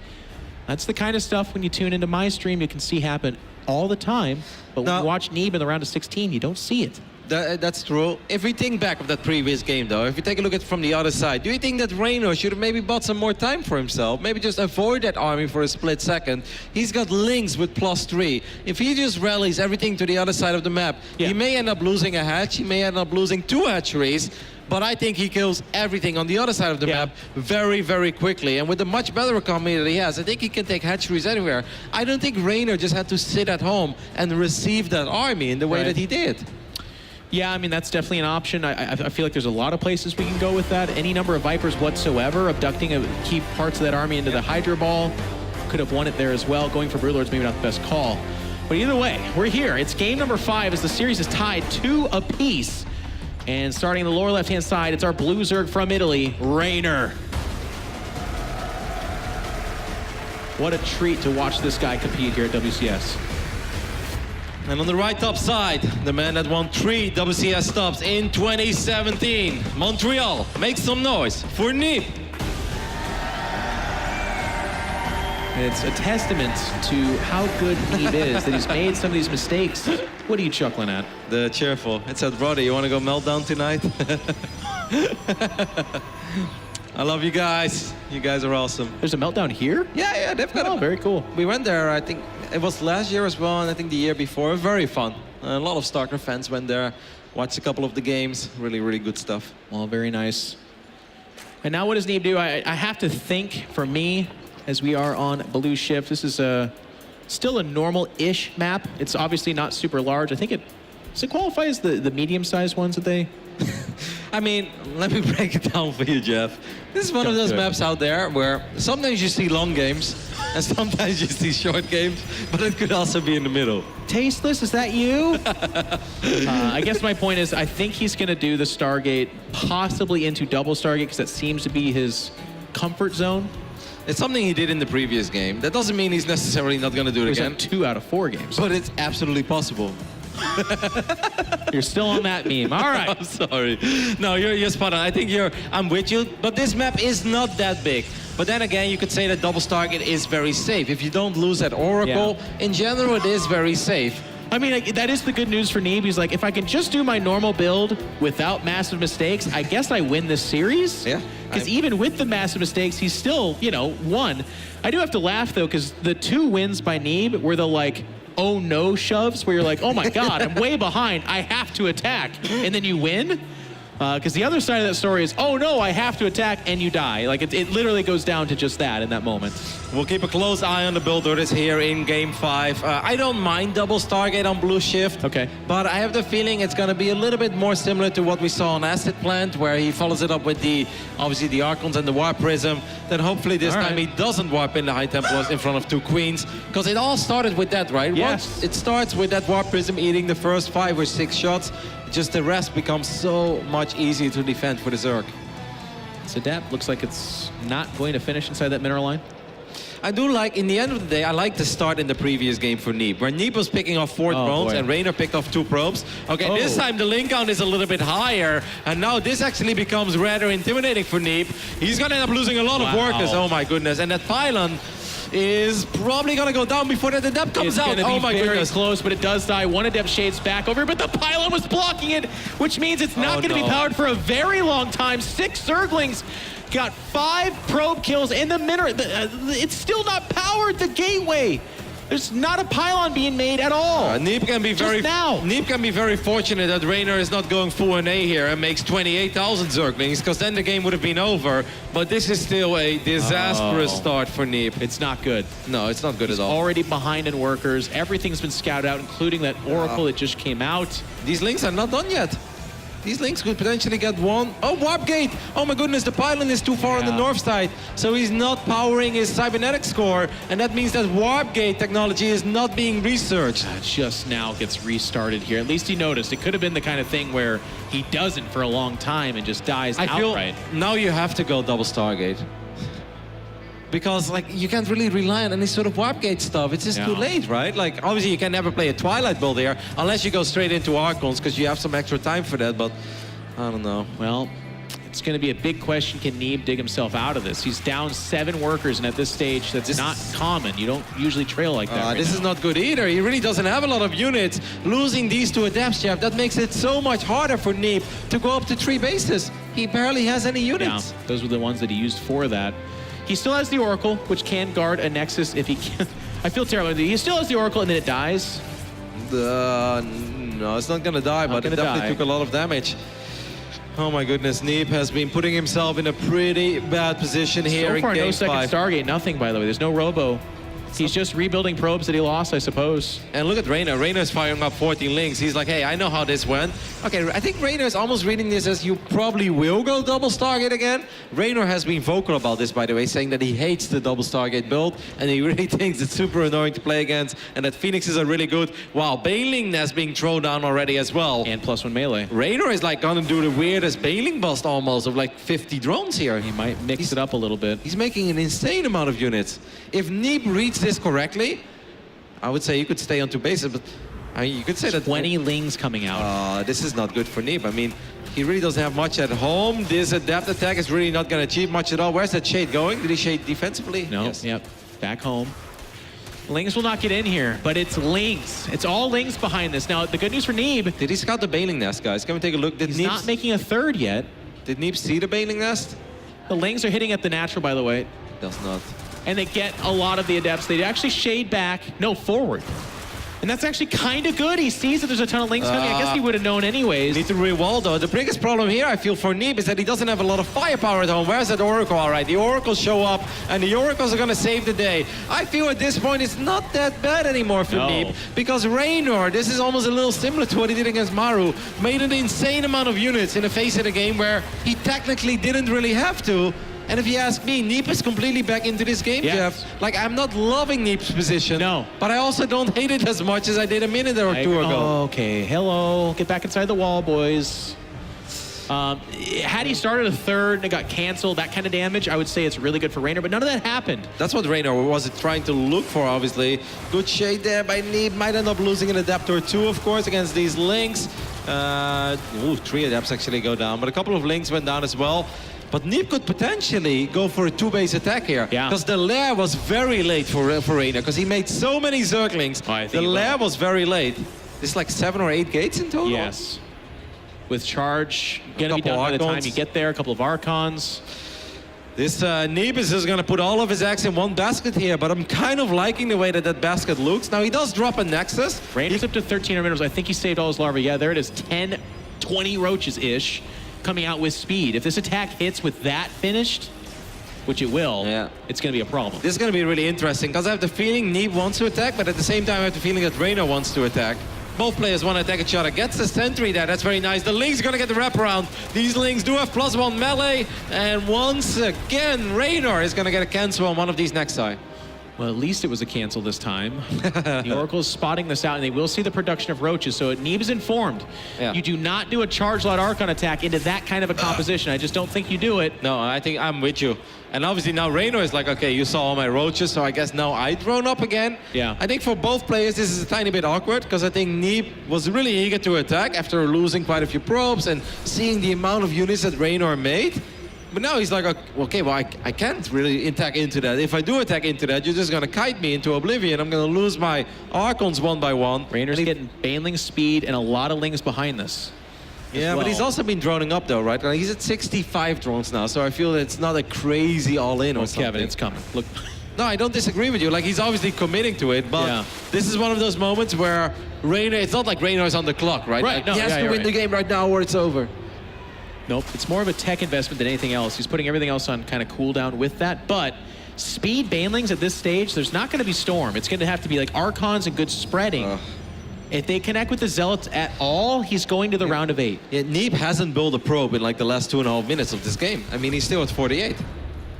that's the kind of stuff when you tune into my stream, you can see happen all the time. But when you watch Neeb in the round of 16, you don't see it. That's true. If we think back of that previous game, though, if we take a look at it from the other side, do you think that Reynor should have maybe bought some more time for himself? Maybe just avoid that army for a split second. He's got links with +3. If he just rallies everything to the other side of the map, he may end up losing a hatch. He may end up losing 2 hatcheries. But I think he kills everything on the other side of the map very, very quickly. And with the much better economy that he has, I think he can take hatcheries anywhere. I don't think Reynor just had to sit at home and receive that army in the way that he did. Yeah, I mean, that's definitely an option. I feel like there's a lot of places we can go with that. Any number of Vipers whatsoever, abducting key parts of that army into the Hydra Ball. Could have won it there as well. Going for Broodlord's maybe not the best call. But either way, we're here. It's game number 5 as the series is tied 2 apiece. And starting in the lower left-hand side, it's our blue Zerg from Italy, Reynor. What a treat to watch this guy compete here at WCS. And on the right top side, the man that won 3 WCS stops in 2017. Montreal, make some noise for Neeb. It's a testament to how good Neeb is that he's made some of these mistakes. What are you chuckling at? The cheerful. It said, brother, you want to go meltdown tonight? I love you guys. You guys are awesome. There's a meltdown here? Yeah, they've got very cool. We went there, I think, it was last year as well, and I think the year before. Very fun. A lot of StarCraft fans went there, watched a couple of the games. Really, really good stuff. Well, very nice. And now what does Neeb do? I have to think, for me, as we are on Blue Shift, this is still a normal-ish map. It's obviously not super large. I think does it qualify as the medium-sized ones that they... I mean, let me break it down for you, Jeff. This is one of those maps out there where sometimes you see long games and sometimes you see short games, but it could also be in the middle. Tasteless, is that you? I guess my point is I think he's going to do the Stargate possibly into double Stargate because that seems to be his comfort zone. It's something he did in the previous game. That doesn't mean he's necessarily not going to do it again. 2 out of 4 games. But it's absolutely possible. You're still on that meme. All right. I'm sorry. No, you're spot on. I think I'm with you. But this map is not that big. But then again, you could say that double Stargate is very safe. If you don't lose that Oracle, in general, it is very safe. I mean, that is the good news for Neeb. He's like, if I can just do my normal build without massive mistakes, I guess I win this series. Yeah. Because even with the massive mistakes, he's still, won. I do have to laugh, though, because the 2 wins by Neeb were the, like, oh no shoves, where you're like, oh my God, I'm way behind. I have to attack. And then you win. Because the other side of that story is, oh no, I have to attack, and you die. Like, it literally goes down to just that in that moment. We'll keep a close eye on the build orders here in Game 5. I don't mind double Stargate on Blue Shift. Okay. But I have the feeling it's going to be a little bit more similar to what we saw on Acid Plant, where he follows it up with obviously the Archons and the Warp Prism. Then hopefully this time he doesn't warp in the High Templars in front of 2 Queens. Because it all started with that, right? Yes. Once it starts with that Warp Prism eating the first 5 or 6 shots, just the rest becomes so much easier to defend for the Zerg. This Adept looks like it's not going to finish inside that mineral line. I do like, in the end of the day, I like the start in the previous game for Neeb, where Neeb was picking off 4 drones and Reynor picked off 2 probes. Okay, this time the link count is a little bit higher, and now this actually becomes rather intimidating for Neeb. He's gonna end up losing a lot of workers, oh my goodness. And that pylon is probably gonna go down before the Adept comes out. Oh my goodness. Close, but it does die. 1 Adept shades back over, but the pylon was blocking it, which means it's not gonna be powered for a very long time. 6 Zerglings got 5 probe kills in the mineral. It's still not powered, the gateway. There's not a pylon being made at all. Neeb can be very fortunate that Reynor is not going full NA here and makes 28,000 Zerglings, because then the game would have been over. But this is still a disastrous start for Neeb. It's not good. No, it's not good at all. Already behind in workers. Everything's been scouted out, including that Oracle that just came out. These links are not done yet. These links could potentially get 1. Oh, Warp Gate! Oh my goodness, the pylon is too far on the north side. So he's not powering his cybernetics core, and that means that Warp Gate technology is not being researched. Just now gets restarted here. At least he noticed. It could have been the kind of thing where he doesn't for a long time and just dies outright. Now you have to go double Stargate. Because, like, you can't really rely on any sort of Warp Gate stuff. It's just too late, right? Like, obviously, you can never play a Twilight build here unless you go straight into Archons, because you have some extra time for that, but I don't know. Well, it's going to be a big question. Can Neeb dig himself out of this? He's down 7 workers, and at this stage, that's not common. You don't usually trail like that This is not good either. He really doesn't have a lot of units. Losing these 2 Adepts, Jeff, that makes it so much harder for Neeb to go up to 3 bases. He barely has any units. Yeah, those were the ones that he used for that. He still has the Oracle, which can guard a Nexus if he can. I feel terrible. He still has the Oracle, and then it dies. No, it's not going to die, but it definitely took a lot of damage. Oh my goodness, Neeb has been putting himself in a pretty bad position here in Game 5. So far, no second Stargate, nothing, by the way. There's no Robo. He's just rebuilding probes that he lost, I suppose. And look at Reynor. Reynor is firing up 14 links. He's like, hey, I know how this went. Okay, I think Reynor is almost reading this as you probably will go double Stargate again. Reynor has been vocal about this, by the way, saying that he hates the double Stargate build, and he really thinks it's super annoying to play against, and that Phoenixes are really good. Wow, Baneling Nest being thrown down already as well. And +1 melee. Reynor is like gonna do the weirdest Baneling bust almost of like 50 drones here. He might mix it up a little bit. He's making an insane amount of units. If Neeb reads this correctly, I would say you could stay on 2 bases, but I mean, you could say that 20 lings coming out. This is not good for Neeb. I mean, he really doesn't have much at home. This Adept attack is really not going to achieve much at all. Where's that shade going? Did he shade defensively? No. Yes. Yep. Back home. Lings will not get in here, but it's Lings. It's all Lings behind this. Now, the good news for Neeb... Did he scout the Baneling Nest, guys? Can we take a look? He's not making a 3rd yet. Did Neeb see the Baneling Nest? The Lings are hitting at the natural, by the way. Does not. And they get a lot of the Adepts. They actually shade back. No, forward. And that's actually kind of good. He sees that there's a ton of links coming. I guess he would have known anyways. Need to re-wall, though. The biggest problem here, I feel, for Neeb is that he doesn't have a lot of firepower at home. Where's that Oracle? All right, the Oracles show up, and the Oracles are going to save the day. I feel at this point it's not that bad anymore for Neeb, because Reynor, this is almost a little similar to what he did against Maru, made an insane amount of units in the face of the game where he technically didn't really have to. And if you ask me, Neeb is completely back into this game, Jeff. Like, I'm not loving Neeb's position. No. But I also don't hate it as much as I did a minute or two ago. Oh, okay. Hello. Get back inside the wall, boys. Had he started a third and it got canceled, that kind of damage, I would say it's really good for Reynor, but none of that happened. That's what Reynor was trying to look for, obviously. Good shade there by Neeb. Might end up losing an Adept or two, of course, against these Links. 3 Adepts actually go down, but a couple of Links went down as well. But Neeb could potentially go for a 2-base attack here. Yeah. Because the lair was very late for Reynor, because he made so many Zerglings. The lair was very late. There's like 7 or 8 gates in total? Yes. With charge, gonna be done by the time you get there. A couple of Archons. This Neeb is just gonna put all of his eggs in one basket here, but I'm kind of liking the way that that basket looks. Now he does drop a Nexus. Reynor's up to 1,300 minerals. I think he saved all his larvae. Yeah, there it is. 10, 20 roaches-ish. Coming out with speed. If this attack hits with that finished, which it will, it's going to be a problem. This is going to be really interesting because I have the feeling Neeb wants to attack, but at the same time I have the feeling that Reynor wants to attack. Both players want to attack each other. Gets the sentry there. That's very nice. The Link's going to get the wraparound. These Links do have +1 melee. And once again, Reynor is going to get a cancel on one of these Nexi. Well, at least it was a cancel this time. The Oracle is spotting this out, and they will see the production of roaches, so Neeb is informed. You do not do a charge lot Archon attack into that kind of a composition. I just don't think you do it. No, I think I'm with you. And obviously now Reynor is like, okay, you saw all my roaches, so I guess now I drone up again. Yeah. I think for both players this is a tiny bit awkward, because I think Neeb was really eager to attack after losing quite a few probes and seeing the amount of units that Reynor made. But now he's like, okay, well, I can't really attack into that. If I do attack into that, you're just going to kite me into oblivion. I'm going to lose my Archons one by one. Reynor's getting Baneling speed and a lot of Lings behind this. Yeah, but he's also been droning up, though, right? Like, he's at 65 drones now, so I feel that it's not a crazy all-in or something. Kevin, it's coming. Look. No, I don't disagree with you. Like, he's obviously committing to it, but this is one of those moments where Reynor, it's not like Reynor is on the clock, right? Right. Like, No, he has to win the game right now or it's over. Nope, it's more of a tech investment than anything else. He's putting everything else on kind of cooldown with that, but speed Banelings at this stage, there's not going to be Storm. It's going to have to be like Archons and good spreading. If they connect with the Zealots at all, he's going to the round of 8. Yeah, Neeb hasn't built a probe in like the last 2.5 minutes of this game. I mean, he's still at 48.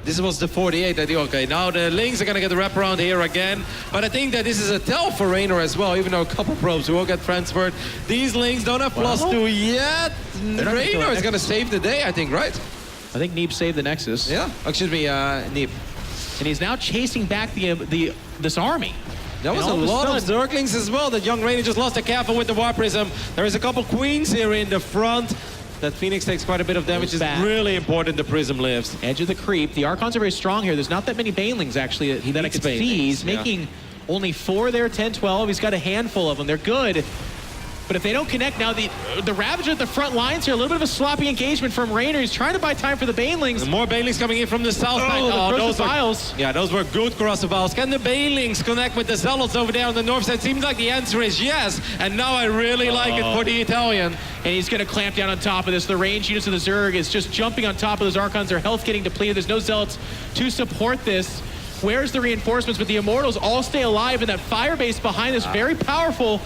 This was the 48 that okay, now the Links are going to get the wraparound here again. But I think that this is a tell for Reynor as well, even though a couple probes will get transferred. These Links don't have +2 yet. Reynor is going to save the day, I think, right? I think Neeb saved the Nexus. Yeah, excuse me, Neeb. And he's now chasing back this army. That was a lot of Zerglings as well. That young Reynor just lost. Careful with the War Prism. There is a couple Queens here in the front. That Phoenix takes quite a bit of damage. It's really important the Prism lives. Edge of the creep. The Archons are very strong here. There's not that many Banelings, actually, that I could see. He's making only 4 there, 10, 12. He's got a handful of them. They're good. But if they don't connect now, the Ravager at the front lines here, a little bit of a sloppy engagement from Reynor. He's trying to buy time for the Banelings. And more Banelings coming in from the south side. Those were good Corrosive Vials. Can the Banelings connect with the Zealots over there on the north side? Seems like the answer is yes. And now I really like it for the Italian. And he's going to clamp down on top of this. The range units of the Zerg is just jumping on top of those Archons. Their health getting depleted. There's no Zealots to support this. Where's the reinforcements? But the Immortals all stay alive, and that fire base behind us, very powerful.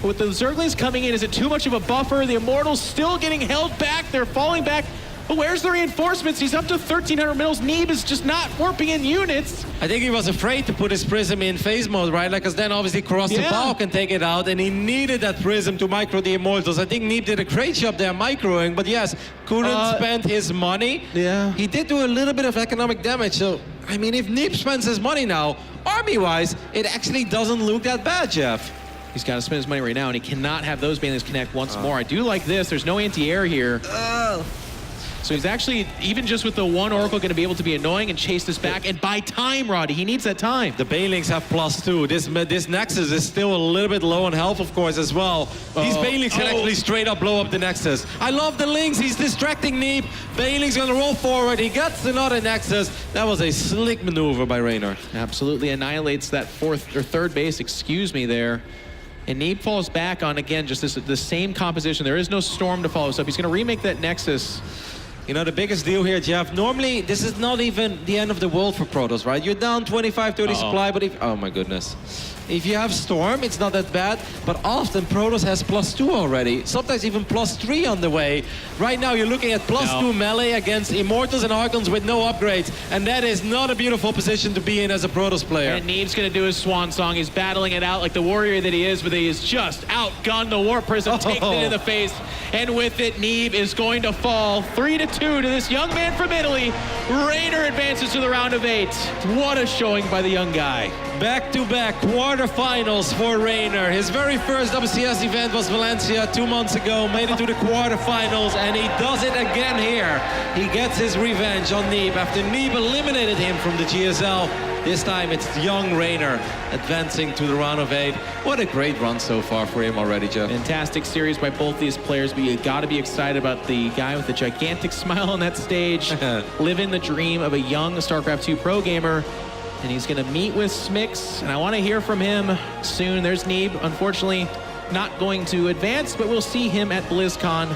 With the Zerglings coming in, is it too much of a buffer? The Immortals still getting held back. They're falling back. But where's the reinforcements? He's up to 1,300 minerals. Neeb is just not warping in units. I think he was afraid to put his Prism in phase mode, right? Like, because then obviously Corrosive Ball can take it out, and he needed that Prism to micro the Immortals. I think Neeb did a great job there microing, but yes, couldn't spend his money. Yeah. He did do a little bit of economic damage, so, I mean, if Neeb spends his money now, army-wise, it actually doesn't look that bad, Jeff. He's got to spend his money right now, and he cannot have those Banelings connect once more. I do like this. There's no anti-air here. So he's actually, even just with the one Oracle, going to be able to be annoying and chase this back and buy time, Roddy. He needs that time. The Banelings have +2. This Nexus is still a little bit low on health, of course, as well. These Banelings can actually straight up blow up the Nexus. I love the Links. He's distracting Neeb. Banelings going to roll forward. He gets another Nexus. That was a slick maneuver by Reynor. Absolutely annihilates that third base, excuse me, there. And Neeb falls back on, again, just the same composition. There is no Storm to follow, so he's going to remake that Nexus. You know, the biggest deal here, Jeff, normally this is not even the end of the world for Protoss, right? You're down 25, 30 supply, but if, oh my goodness. If you have Storm, it's not that bad, but often Protoss has +2 already, sometimes even +3 on the way. Right now, you're looking at +2 melee against Immortals and Archons with no upgrades, and that is not a beautiful position to be in as a Protoss player. And Neeb's going to do his swan song. He's battling it out like the warrior that he is, but he has just outgunned the War Prism, taking it in the face, and with it, Neeb is going to fall 3-2 to this young man from Italy. Reynor advances to the round of 8. What a showing by the young guy. Back-to-back quarterfinals for Reynor. His very first WCS event was Valencia 2 months ago, made it to the quarterfinals, and he does it again here. He gets his revenge on Neeb after Neeb eliminated him from the GSL. This time it's young Reynor advancing to the round of 8. What a great run so far for him already, Jeff. Fantastic series by both these players, but you got to be excited about the guy with the gigantic smile on that stage, living the dream of a young StarCraft 2 pro gamer. And he's going to meet with Smix, and I want to hear from him soon. There's Neeb, unfortunately not going to advance, but we'll see him at BlizzCon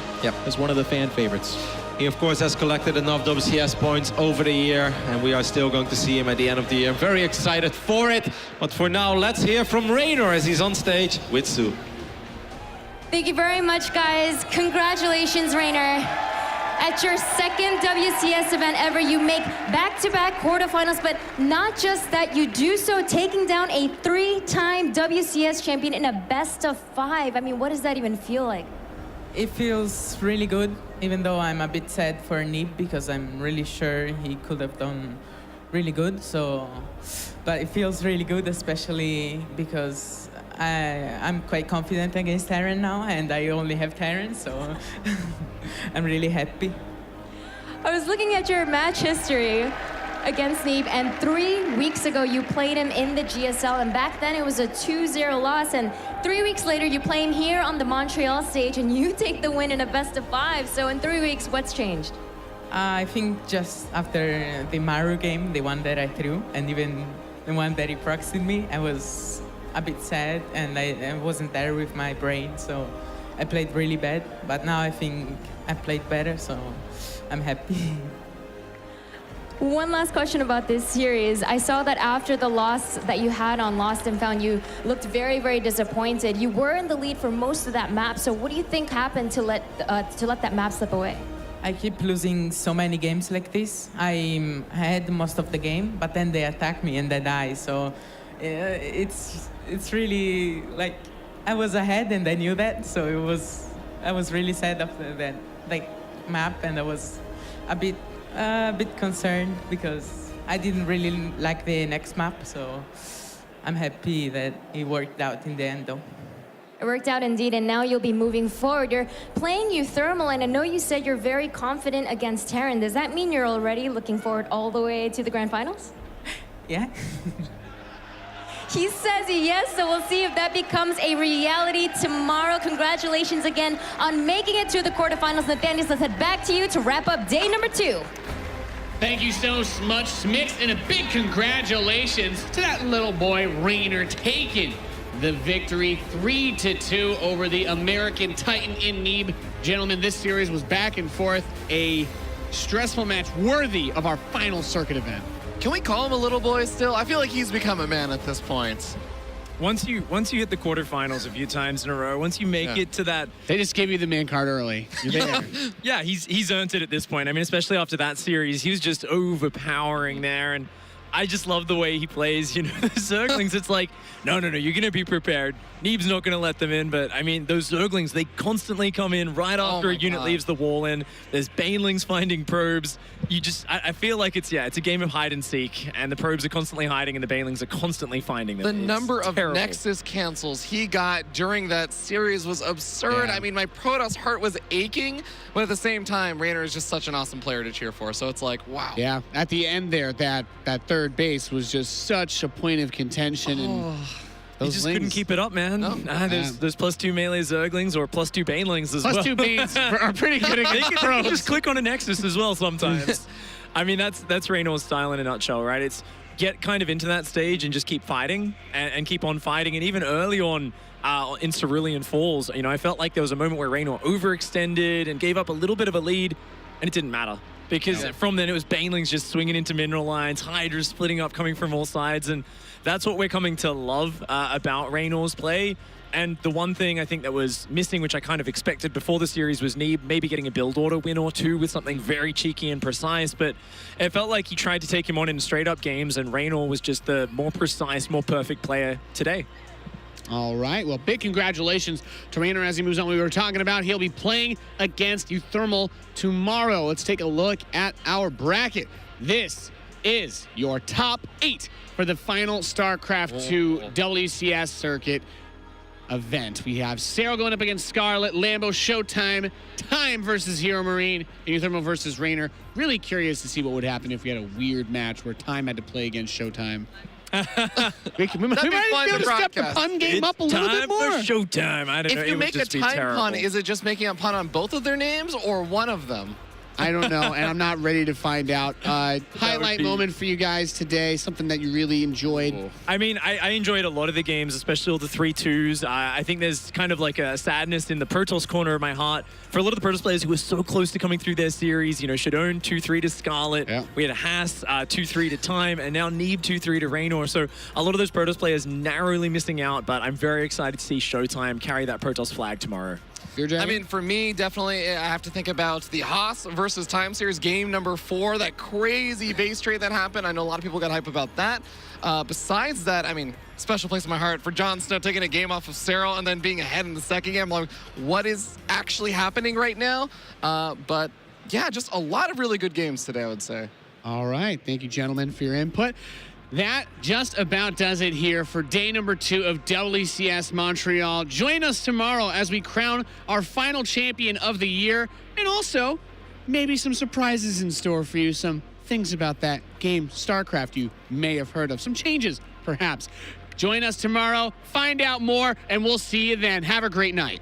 as one of the fan favorites. He, of course, has collected enough WCS points over the year, and we are still going to see him at the end of the year. Very excited for it. But for now, let's hear from Reynor as he's on stage with Sue. Thank you very much, guys. Congratulations, Reynor. At your second WCS event ever, you make back-to-back quarterfinals, but not just that, you do so taking down a 3-time WCS champion in a best-of-5. I mean, what does that even feel like? It feels really good, even though I'm a bit sad for Neeb because I'm really sure he could have done really good. So, but it feels really good, especially because I'm quite confident against Terran now, and I only have Terran, so I'm really happy. I was looking at your match history against Neeb, and 3 weeks ago you played him in the GSL, and back then it was a 2-0 loss, and 3 weeks later you play him here on the Montreal stage, and you take the win in a best-of-5. So in 3 weeks, what's changed? I think just after the Maru game, the one that I threw, and even the one that he proxied me, I was a bit sad, and I wasn't there with my brain, so I played really bad. But now I think I played better, so I'm happy. One last question about this series. I saw that after the loss that you had on Lost and Found, you looked very, very disappointed. You were in the lead for most of that map, so what do you think happened to let that map slip away? I keep losing so many games like this. I had most of the game, but then they attack me and I die, so it's really like I was ahead and I knew that, so I was really sad after that map, and I was a bit concerned because I didn't really like the next map, so I'm happy that it worked out in the end though. It worked out indeed, and now you'll be moving forward. You're playing Euthermal, and I know you said you're very confident against Terran. Does that mean you're already looking forward all the way to the Grand Finals? Yeah. He says yes, so we'll see if that becomes a reality tomorrow. Congratulations again on making it to the quarterfinals. Nathaniel, let's head back to you to wrap up day number 2. Thank you so much, Smix, and a big congratulations to that little boy, Reynor, taking the victory 3-2 over the American Titan in Neeb. Gentlemen, this series was back and forth, a stressful match worthy of our final circuit event. Can we call him a little boy still? I feel like he's become a man at this point. Once you hit the quarterfinals a few times in a row, once you make it to that, they just gave you the man card early. You're there. Yeah, he's earned it at this point. I mean, especially after that series, he was just overpowering there, and I just love the way he plays. You know, the Zerglings, it's like, no, you're going to be prepared. Neeb's not going to let them in, but I mean, those Zerglings, they constantly come in right after a unit leaves the wall in. There's Banelings finding probes. I feel like it's a game of hide and seek, and the probes are constantly hiding and the Banelings are constantly finding them. The number of Nexus cancels he got during that series was absurd. I mean, my Protoss heart was aching, but at the same time, Reynor is just such an awesome player to cheer for, so it's like, wow. Yeah, at the end there, that third base was just such a point of contention, and he just couldn't keep it up, man. No. There's +2 melee Zerglings or +2 Banelings as well. +2 Banes are pretty good against pros. Just click on a Nexus as well sometimes. I mean, that's Reynor's style in a nutshell, right? It's get kind of into that stage and just keep fighting and keep on fighting. And even early on, in Cerulean Falls. You know, I felt like there was a moment where Reynor overextended and gave up a little bit of a lead, and it didn't matter. Because from then it was Banelings just swinging into mineral lines, Hydras splitting up, coming from all sides, and that's what we're coming to love about Reynor's play. And the one thing I think that was missing, which I kind of expected before the series, was Neeb maybe getting a build order win or two with something very cheeky and precise, but it felt like he tried to take him on in straight up games, and Reynor was just the more precise, more perfect player today. All right, well, big congratulations to Reynor as he moves on. We were talking about he'll be playing against Euthermal tomorrow. Let's take a look at our bracket. This is your top 8 for the final StarCraft 2 WCS circuit event. We have Cero going up against Scarlet, Lambo, Showtime, Time versus Hero Marine, and Euthermal versus Reynor. Really curious to see what would happen if we had a weird match where Time had to play against Showtime. we might be able to step the pun game up a little bit more. Time for Showtime. I don't know. If you make a time pun, is it just making a pun on both of their names or one of them? I don't know, and I'm not ready to find out. Highlight moment for you guys today, something that you really enjoyed. I mean, I enjoyed a lot of the games, especially all the 3-2s. I think there's kind of like a sadness in the Protoss corner of my heart for a lot of the Protoss players who were so close to coming through their series. You know, Shadone 2-3 to Scarlet. Yeah. We had a Haas 2-3 to Time, and now Neeb 2-3 to Reynor. So a lot of those Protoss players narrowly missing out, but I'm very excited to see Showtime carry that Protoss flag tomorrow. I mean, for me, definitely, I have to think about the Haas versus Time series game number 4, that crazy base trade that happened. I know a lot of people got hype about that. Besides that, I mean, special place in my heart for Jon Snow taking a game off of Cero and then being ahead in the second game. I'm like, what is actually happening right now? But yeah, just a lot of really good games today, I would say. All right. Thank you, gentlemen, for your input. That just about does it here for day number 2 of WCS Montreal. Join us tomorrow as we crown our final champion of the year, and also maybe some surprises in store for you, some things about that game, StarCraft, you may have heard of, some changes, perhaps. Join us tomorrow, find out more, and we'll see you then. Have a great night.